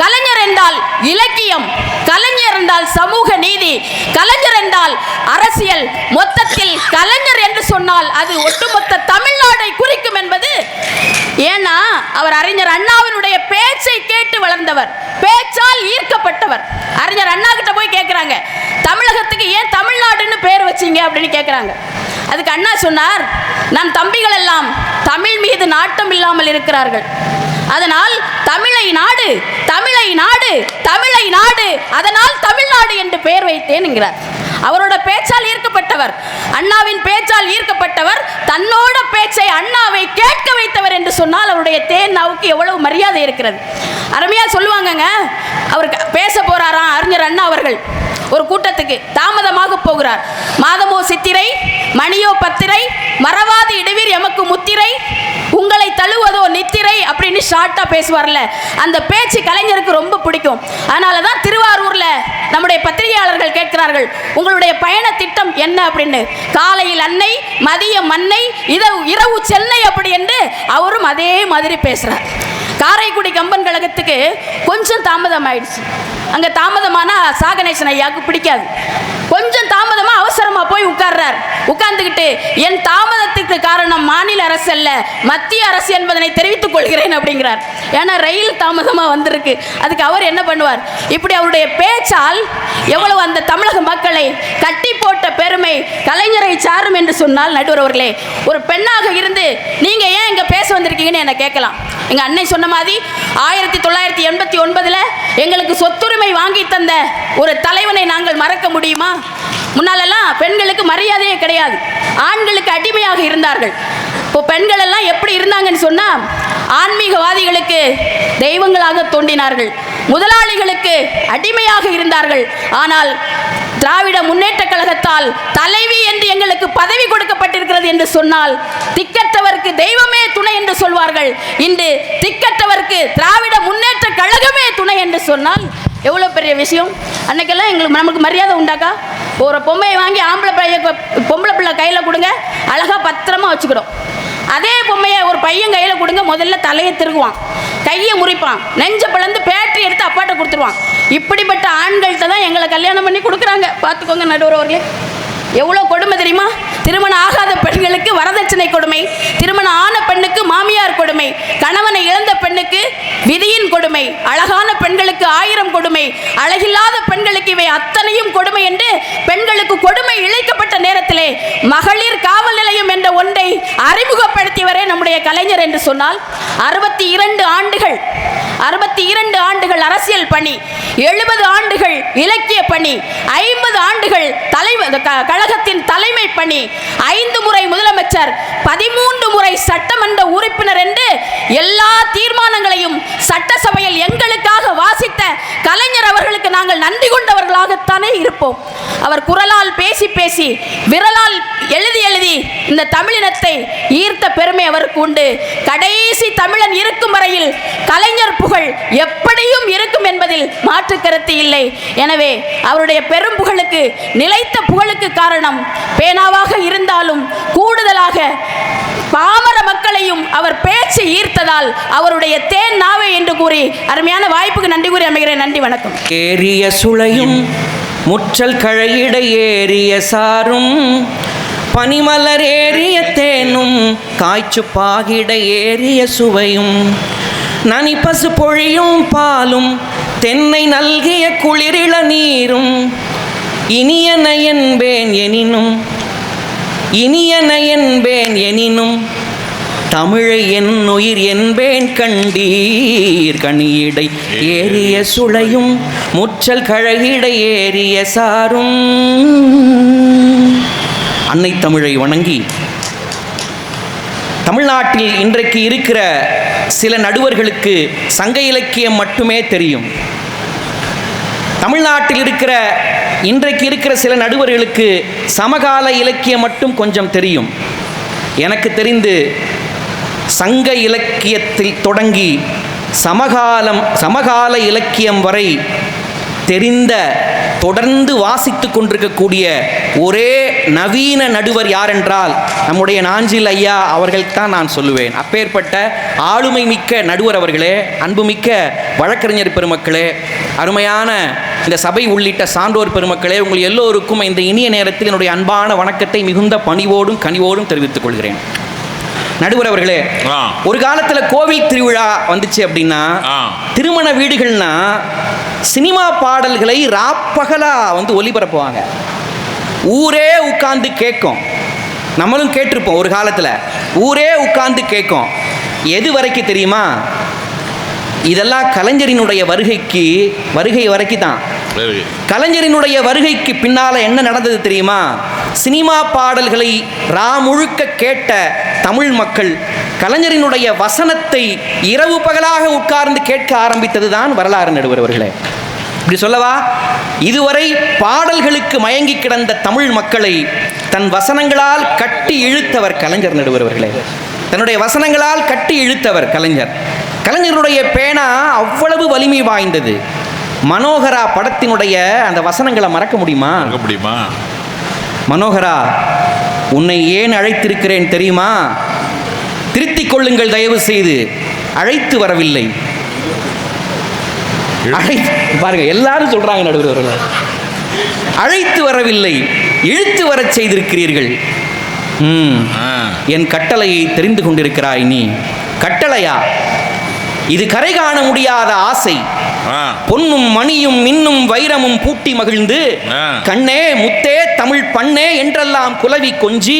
கலைஞர் என்றால் இலக்கியம், கலைஞர் என்றால் சமூக நீதி, கலைஞர் என்றால் அரசியல். மொத்தத்தில் கலைஞர் என்று சொன்னால் அது ஒட்டுமொத்த தமிழ்நாடை குறிக்கும் என்பது. ஏன்னா அவர் அறிஞர் அண்ணாவினுடைய பேச்சை கேட்டு வளர்ந்தவர், பேச்சால் ஈர்க்கப்பட்டவர். அறிஞர் அண்ணா கிட்ட போய் கேட்கிறாங்க, தமிழகத்துக்கு ஏன் தமிழ்நாடுன்னு பேர் வச்சீங்க அப்படின்னு கேட்கிறாங்க. அதுக்கு அண்ணா சொன்னார், நான் தம்பிகள் எல்லாம் தமிழ் மீது நாட்டம் இல்லாமல் இருக்கிறார்கள், அதனால் தமிழை நாடு தமிழை நாடு தமிழை நாடு, அதனால் தமிழ்நாடு என்று பெயர் வைத்தேன் என்கிறார். அவரோட பேச்சால் ஈர்க்கப்பட்டவர், அண்ணாவின் பேச்சால் ஈர்க்கப்பட்டவர், தன்னோட பேச்சை அண்ணாவை கேட்க வைத்தவர் என்று சொன்னால் அவருடைய தேனாவுக்கு எவ்வளவு மரியாதை இருக்கிறது. அருமையா சொல்லுவாங்கங்க. அவர் பேச போறாராம் அறிஞர் அண்ணா அவர்கள் ஒரு கூட்டத்துக்கு, தாமதமாக போகிறார். மாதமோ சித்திரை, மணியோ பத்திரை, மறவாது இடுவீர் எமக்கு முத்திரை, உங்களை தழுவதோ நித்திரை அப்படின்னு ஷார்ட்டா பேசுவார்ல, அந்த பேச்சு கலைஞருக்கு ரொம்ப பிடிக்கும். அதனால தான் திருவாரூர்ல நம்முடைய பத்திரிகையாளர்கள் கேட்கிறார்கள், உங்களுடைய பயண திட்டம் என்ன அப்படின்னு. காலையில் அன்னை, மதியம் அன்னை, இரவு சென்னை அப்படி என்று அவரும் அதே மாதிரி பேசுறார். காரைக்குடி கம்பன் கழகத்துக்கு கொஞ்சம் தாமதம் ஆயிடுச்சு. அங்கே தாமதமான சாகணேசன் ஐயாவுக்கு பிடிக்காது. கொஞ்சம் தாமதமாக அவசரமாக போய் உட்கார்றார். உட்கார்ந்துக்கிட்டு என் தாமதத்துக்கு காரணம் மாநில அரசு அல்ல, மத்திய அரசு என்பதனை தெரிவித்துக் கொள்கிறேன் அப்படிங்கிறார். ஏன்னா ரயில் தாமதமாக வந்திருக்கு. அதுக்கு அவர் என்ன பண்ணுவார்? இப்படி அவருடைய பேச்சால் எவ்வளவு அந்த தமிழக மக்களை கட்டி போட்ட பெருமை கலைஞரை சாரும் என்று சொன்னால், நடுவர் அவர்களே, ஒரு பெண்ணாக இருந்து நீங்கள் ஏன் இங்கே பேச வந்திருக்கீங்கன்னு என்னை கேட்கலாம். எங்கள் அன்னை சொன்ன மாதிரி 1989 எங்களுக்கு சொத்துரிமை வாங்கி தந்த ஒரு தலைவனை நாங்கள் மறக்க முடியுமா? முன்னாலெல்லாம் பெண்களுக்கு மரியாதையே கிடையாது, ஆண்களுக்கு அடிமையாக இருந்தார்கள். இப்போ பெண்கள் எல்லாம் எப்படி இருந்தாங்கன்னு சொன்னால், ஆன்மீகவாதிகளுக்கு தெய்வங்களாக தோன்றினார்கள், முதலாளிகளுக்கு அடிமையாக இருந்தார்கள். ஆனால் திராவிட முன்னேற்ற கழகத்தால் தலைவி என்று எங்களுக்கு பதவி கொடுக்கப்பட்டிருக்கிறது என்று சொன்னால், திக்கற்றவருக்கு தெய்வமே துணை என்று சொல்வார்கள். இன்று திக்கற்றவருக்கு திராவிட முன்னேற்ற கழகமே துணை என்று சொன்னால் எவ்வளோ பெரிய விஷயம். அன்னைக்கெல்லாம் எங்களுக்கு நமக்கு மரியாதை உண்டாக்கா? ஒரு பொம்மையை வாங்கி பொம்பளை பிள்ளை கையில் கொடுங்க, அழகாக பத்திரமா வச்சுக்கிறோம். அதே பொம்மையை ஒரு பையன் கையில் கொடுங்க, முதல்ல தலையை திருகுவான், கையை முறிப்பான், நெஞ்ச பிளந்து பேட்டரி எடுத்து அப்பாட்ட கொடுத்துருவான். இப்படிப்பட்ட ஆண்கள்கிட்ட தான் எங்களை கல்யாணம் பண்ணி கொடுக்குறாங்க. பார்த்துக்கோங்க நடுவர் அவர்களே, எவ்வளோ கொடுமை தெரியுமா? திருமணம் ஆகாத பெண்களுக்கு வரதட்சணை கொடுமை, திருமணம் ஆன பெண்ணுக்கு மாமியார் கொடுமை, கணவனை இழந்த பெண்ணுக்கு விதியின் கொடுமை, அழகான பெண்களுக்கு 1000 கொடுமை, அழகில்லாத பெண்களுக்கு இவை அத்தனையும் கொடுமை என்று பெண்களுக்கு கொடுமை இழைக்கப்பட்ட நேரத்திலே மகளிர் காவல் நிலையம் என்ற ஒன்றை அறிமுகப்படுத்தியவரே நம்முடைய கலைஞர் என்று சொன்னால், 62 ஆண்டுகள் அரசியல் பணி, 70 ஆண்டுகள் இலக்கிய பணி, 50 ஆண்டுகள் கழகத்தின் தலைமை பணி, 5 முறை முதலமைச்சர், 13 முறை சட்டமன்ற உறுப்பினர் என்று எல்லா தீர்மானங்களையும் சட்டசபையில் எங்களுக்காக வாசித்த கலைஞர் அவர்களுக்கு நாங்கள் நன்றி கொண்டவர்களாகத்தானே இருப்போம். அவர் குரலால் பேசி பேசி, விரலால் எழுதி எழுதி இந்த தமிழினத்தை ஈர்த்த பெருமை அவருக்கு உண்டு. கடைசி தமிழன் இருக்கும் வரையில் கலைஞர் புகழ் எப்படியும் இருக்கும் என்பதில் மாற்று கருத்து இல்லை. எனவே அவருடைய பெரும் புகழுக்கு, நிலைத்த புகழுக்கு காரணம் பேனாவாக இருந்தாலும் கூடுதலாக பாமர மக்களையும் அவர் அவர் பேச்சு ஈர்த்ததால் அவருடைய தேன் நாவை என்று கூறி அருமையான வாய்ப்புக்கு நன்றி கூறி அமைகிறேன். நன்றி, வணக்கம். ஏறிய சுளையும் முற்றல் கழையிட ஏறிய சாரும் பனிமலர் ஏறிய தேனும் காய்ச்சு பாகிட ஏறிய சுவையும் நனி பசு பொழியும் பாலும் தென்னை நல்கிய குளிரிள நீரும் இனியன என்பேன் எனினும் தமிழை என் உயிர் என்பேன் கண்டீர் கனியிடை ஏறிய சுளையும் முற்றல் கழகிடை ஏறிய சாரும். அன்னை தமிழை வணங்கி தமிழ்நாட்டில் இன்றைக்கு இருக்கிற சில நடுவர்களுக்கு சங்க இலக்கியம் மட்டுமே தெரியும். தமிழ்நாட்டில் இன்றைக்கு இருக்கிற சில நடுவர்களுக்கு சமகால இலக்கியம் மட்டும் கொஞ்சம் தெரியும். எனக்கு தெரிந்து சங்க இலக்கியத்தில் தொடங்கி சமகால இலக்கியம் வரை தெரிந்த தொடர்ந்து வாசித்து கொண்டிருக்கக்கூடிய ஒரே நவீன நடுவர் யார் என்றால் நம்முடைய நாஞ்சில் ஐயா அவர்கள்தான் நான் சொல்லுவேன். அப்பேற்பட்ட ஆளுமை மிக்க நடுவர் அவர்களே, அன்புமிக்க வழக்கறிஞர் பெருமக்களே, அருமையான இந்த சபை உள்ளிட்ட சான்றோர் பெருமக்களே, உங்கள் எல்லோருக்கும் இந்த இனிய நேரத்தில் என்னுடைய அன்பான வணக்கத்தை மிகுந்த பணிவோடும் கனிவோடும் தெரிவித்துக் கொள்கிறேன். நடுவர் அவர்களே, ஒரு காலத்தில் கோவில் திருவிழா வந்துச்சு அப்படின்னா, திருமண வீடுகள்னா சினிமா பாடல்களை ராப்பகலா ஒளிபரப்புவாங்க. ஊரே உட்கார்ந்து கேட்கும். நம்மளும் கேட்டிருப்போம். ஒரு காலத்தில் ஊரே உட்கார்ந்து கேட்கும். எது வரைக்கும் தெரியுமா? இதெல்லாம் கலைஞரினுடைய வருகை வரைக்கும் தான். கலைஞரினுடைய வருகைக்கு பின்னால என்ன நடந்தது தெரியுமா? சினிமா பாடல்களை முழுக்க கேட்ட தமிழ் மக்கள் கலைஞரினுடைய வசனத்தை இரவு பகலாக உட்கார்ந்து கேட்க ஆரம்பித்தது தான் வரலாறு நடுவர் அவர்களே. இப்படி சொல்லவா? இதுவரை பாடல்களுக்கு மயங்கி கிடந்த தமிழ் மக்களை தன் வசனங்களால் கட்டி இழுத்தவர் கலைஞர் நடுவர் அவர்களே. தன்னுடைய வசனங்களால் கட்டி இழுத்தவர் கலைஞர். கலைஞருடைய பேனா அவ்வளவு வலிமை வாய்ந்தது. மனோகரா படத்தினுடைய அந்த வசனங்களை மறக்க முடியுமா? மனோகரா, உன்னை ஏன் அழைத்திருக்கிறேன் தெரியுமா? திருத்திக் கொள்ளுங்கள் தயவு செய்து. அழைத்து வரவில்லை. பாருங்க, எல்லாரும் சொல்றாங்க நடுவர், அழைத்து வரவில்லை, இழுத்து வரச் செய்திருக்கிறீர்கள். என் கட்டளையை தெரிந்து கொண்டிருக்கிறாய் நீ. கட்டளையா? இது கரை காண முடியாத ஆசை. பொன்னும் மணியும் மின்னும் வைரமும் பூட்டி மகிழ்ந்து கண்ணே முத்தே தமிழ் பண்ணே என்றெல்லாம் குலவி கொஞ்சி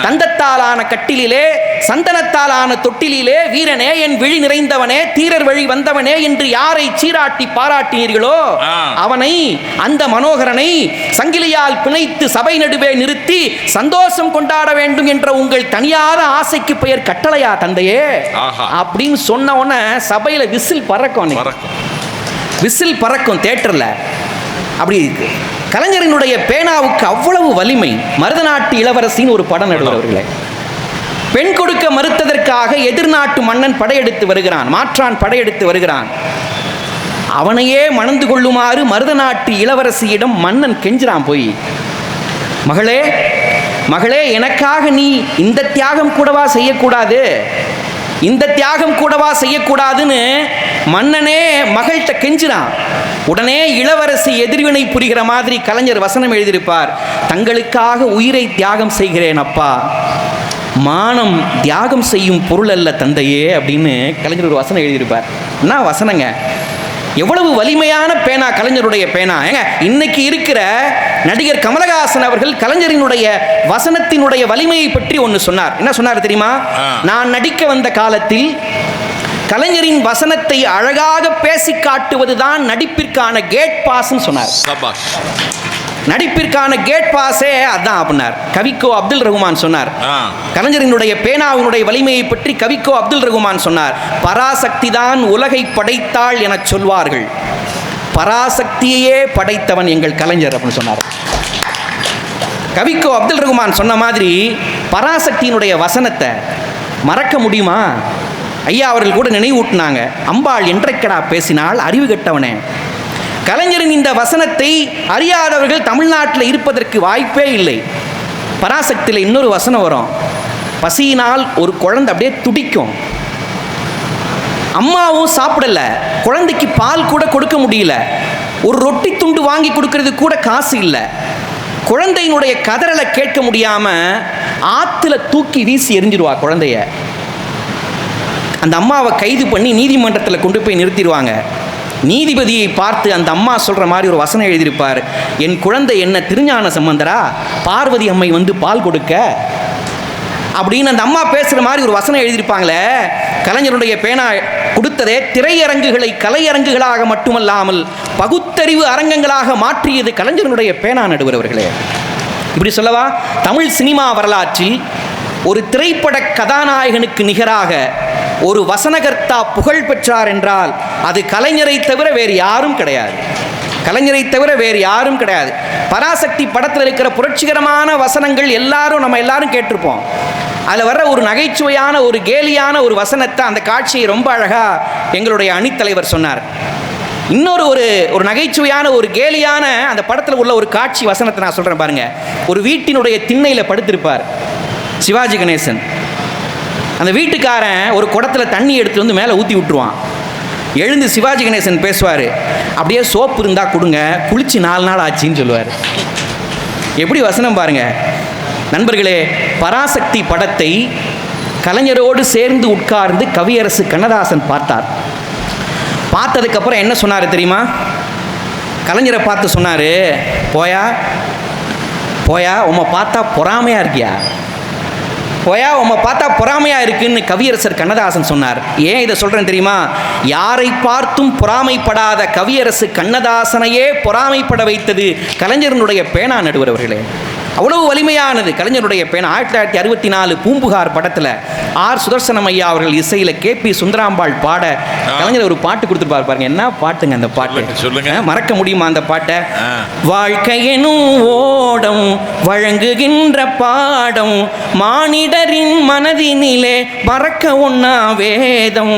தந்தத்தாலான கட்டிலே சந்தனத்தாலான தொட்டிலே வீரனே என் விழி நிறைந்தவனே தீரர் வழி வந்தவனே என்று யாரை சீராட்டி பாராட்டினீர்களோ அவனை, அந்த மனோகரனை சங்கிலியால் பிணைத்து சபை நடுவே நிறுத்தி சந்தோஷம் கொண்டாட வேண்டும் என்ற உங்கள் தனியாத ஆசைக்கு பெயர் கட்டளையா தந்தையே? அப்படின்னு சொன்ன உடனே சபையில விசில் பறக்கும். விசில் பறக்கும் தியேட்டர்ல. அப்படி இருக்கு. கலைஞரினுடைய பேனாவுக்கு அவ்வளவு வலிமை. மருதநாட்டு இளவரசின்னு ஒரு படம் நடுவர்களே. பெண் கொடுக்க மறுத்ததற்காக எதிர்நாட்டு மன்னன் படையெடுத்து வருகிறான், மாற்றான் படையெடுத்து வருகிறான். அவனையே மணந்து கொள்ளுமாறு மருதநாட்டு இளவரசியிடம் மன்னன் கெஞ்சிறான் போய், மகளே மகளே, எனக்காக நீ இந்த தியாகம் கூடவா செய்யக்கூடாது, இந்த தியாகம் கூடவா செய்யக்கூடாதுன்னு மன்னனே மகள்கிட்ட கெஞ்சினான். உடனே இளவரசி எதிர்வினை புரிகிற மாதிரி கலைஞர் வசனம் எழுதியிருப்பார். தங்களுக்காக உயிரை தியாகம் செய்கிறேன் அப்பா, மானம் தியாகம் செய்யும் பொருள் அல்ல தந்தையே அப்படின்னு கலைஞர் ஒரு வசனம் எழுதியிருப்பார். என்ன வசனங்க! எவ்வளவு வலிமையான பேனா கலைஞருடைய பேனா. ஏங்க, இன்னைக்கு இருக்கிற நடிகர் கமலஹாசன் அவர்கள் கலைஞரினுடைய வசனத்தினுடைய வலிமையை பற்றி ஒன்று சொன்னார். என்ன சொன்னார் தெரியுமா? நான் நடிக்க வந்த காலத்தில் கலைஞரின் வசனத்தை அழகாக பேசி காட்டுவதுதான் நடிப்பிற்கான கேட் பாஸ்ன்னு சொன்னார். நடிப்பிற்கான கேட் பாஸே அதான் அப்படின்னார். கவிக்கோ அப்துல் ரஹ்மான் சொன்னார். கலைஞரினுடைய பேனாவினுடைய வலிமையை பற்றி கவிக்கோ அப்துல் ரஹ்மான் சொன்னார். பராசக்தி தான் உலகை படைத்தாள் என சொல்வார்கள், பராசக்தியையே படைத்தவன் எங்கள் கலைஞர் அப்படின்னு சொன்னார். கவிக்கோ அப்துல் ரஹ்மான் சொன்ன மாதிரி பராசக்தியினுடைய வசனத்தை மறக்க முடியுமா? ஐயா அவர்கள் கூட நினைவூட்டினாங்க. அம்பாள் என்றைக்கடா பேசினால் அறிவு கெட்டவனே. கலைஞரின் இந்த வசனத்தை அறியாதவர்கள் தமிழ்நாட்டில் இருப்பதற்கு வாய்ப்பே இல்லை. பராசக்தியில் இன்னொரு வசனம் வரும். பசியினால் ஒரு குழந்தை அப்படியே துடிக்கும். அம்மாவும் சாப்பிடல, குழந்தைக்கு பால் கூட கொடுக்க முடியல, ஒரு ரொட்டி துண்டு வாங்கி கொடுக்கறது கூட காசு இல்லை. குழந்தையினுடைய கதறலை கேட்க முடியாம ஆத்துல தூக்கி வீசி எரிஞ்சிருவா குழந்தைய. அந்த அம்மாவை கைது பண்ணி நீதிமன்றத்தில் கொண்டு போய் நிறுத்திடுவாங்க. நீதிபதியை பார்த்து அந்த அம்மா சொல்ற மாதிரி ஒரு வசனம் எழுதியிருப்பார், என் குழந்தை என்ன திருஞான சம்பந்தரா, பார்வதி அம்மை வந்து பால் கொடுக்க அப்படின்னு அந்த அம்மா பேசுற மாதிரி ஒரு வசனம் எழுதியிருப்பாங்களே. கலைஞருடைய பேனா கொடுத்ததே திரையரங்குகளை கலையரங்குகளாக மட்டுமல்லாமல் பகுத்தறிவு அரங்கங்களாக மாற்றியது கலைஞருடைய பேனா. நடுவர் அவர்களே, இப்படி சொல்லவா, தமிழ் சினிமா வரலாற்றில் ஒரு திரைப்பட கதாநாயகனுக்கு நிகராக ஒரு வசனகர்த்தா புகழ் பெற்றார் என்றால் அது கலைஞரை தவிர வேறு யாரும் கிடையாது. கலைஞரை தவிர வேறு யாரும் கிடையாது. பராசக்தி படத்தில் இருக்கிற புரட்சிகரமான வசனங்கள் நம்ம எல்லாரும் கேட்டிருப்போம். அதில் வர்ற ஒரு நகைச்சுவையான ஒரு கேலியான ஒரு வசனத்தை, அந்த காட்சியை ரொம்ப அழகாக எங்களுடைய அணித்தலைவர் சொன்னார். இன்னொரு ஒரு நகைச்சுவையான ஒரு கேலியான அந்த படத்தில் உள்ள ஒரு காட்சி வசனத்தை நான் சொல்கிறேன் பாருங்க. ஒரு வீட்டினுடைய திண்ணையில் படுத்திருப்பார் சிவாஜி கணேசன். அந்த வீட்டுக்காரன் ஒரு குடத்தில் தண்ணி எடுத்து வந்து மேலே ஊற்றி விட்டுருவான். எழுந்து சிவாஜி கணேசன் பேசுவார், அப்படியே சோப்பு இருந்தால் கொடுங்க, குளிச்சு 4 நாள் ஆச்சுன்னு சொல்லுவார். எப்படி வசனம் பாருங்க நண்பர்களே. பராசக்தி படத்தை கலைஞரோடு சேர்ந்து உட்கார்ந்து கவியரசு கண்ணதாசன் பார்த்தார். பார்த்ததுக்கப்புறம் என்ன சொன்னார் தெரியுமா? கலைஞரை பார்த்து சொன்னார், போயா போயா உம்மை பார்த்தா பொறாமையாக இருக்கியா, போயா உம்மை பார்த்தா பொறாமையாக இருக்குன்னு கவியரசர் கண்ணதாசன் சொன்னார். ஏன் இதை சொல்கிறேன் தெரியுமா? யாரை பார்த்தும் பொறாமைப்படாத கவியரசு கண்ணதாசனையே பொறாமைப்பட வைத்தது கலைஞருடைய பேனா. நடுவர் அவர்களே, அவ்வளவு வலிமையானது கலைஞருடைய பேனா. 1964 பூம்புகார் படத்தில் ஆர் சுதர்சனம் ஐயா அவர்கள் இசையில் KP சுந்தராம்பாள் பாட கலைஞர் ஒரு பாட்டு கொடுத்துருப்பார் பாருங்க. என்ன பாட்டுங்க அந்த பாட்டு, சொல்லுங்க, மறக்க முடியுமா அந்த பாட்டை? வாழ்க்கையெனும் ஓடம் வழங்குகின்ற பாடம், மானிடரின் மனதினிலே மறக்க ஒண்ணா வேதம்.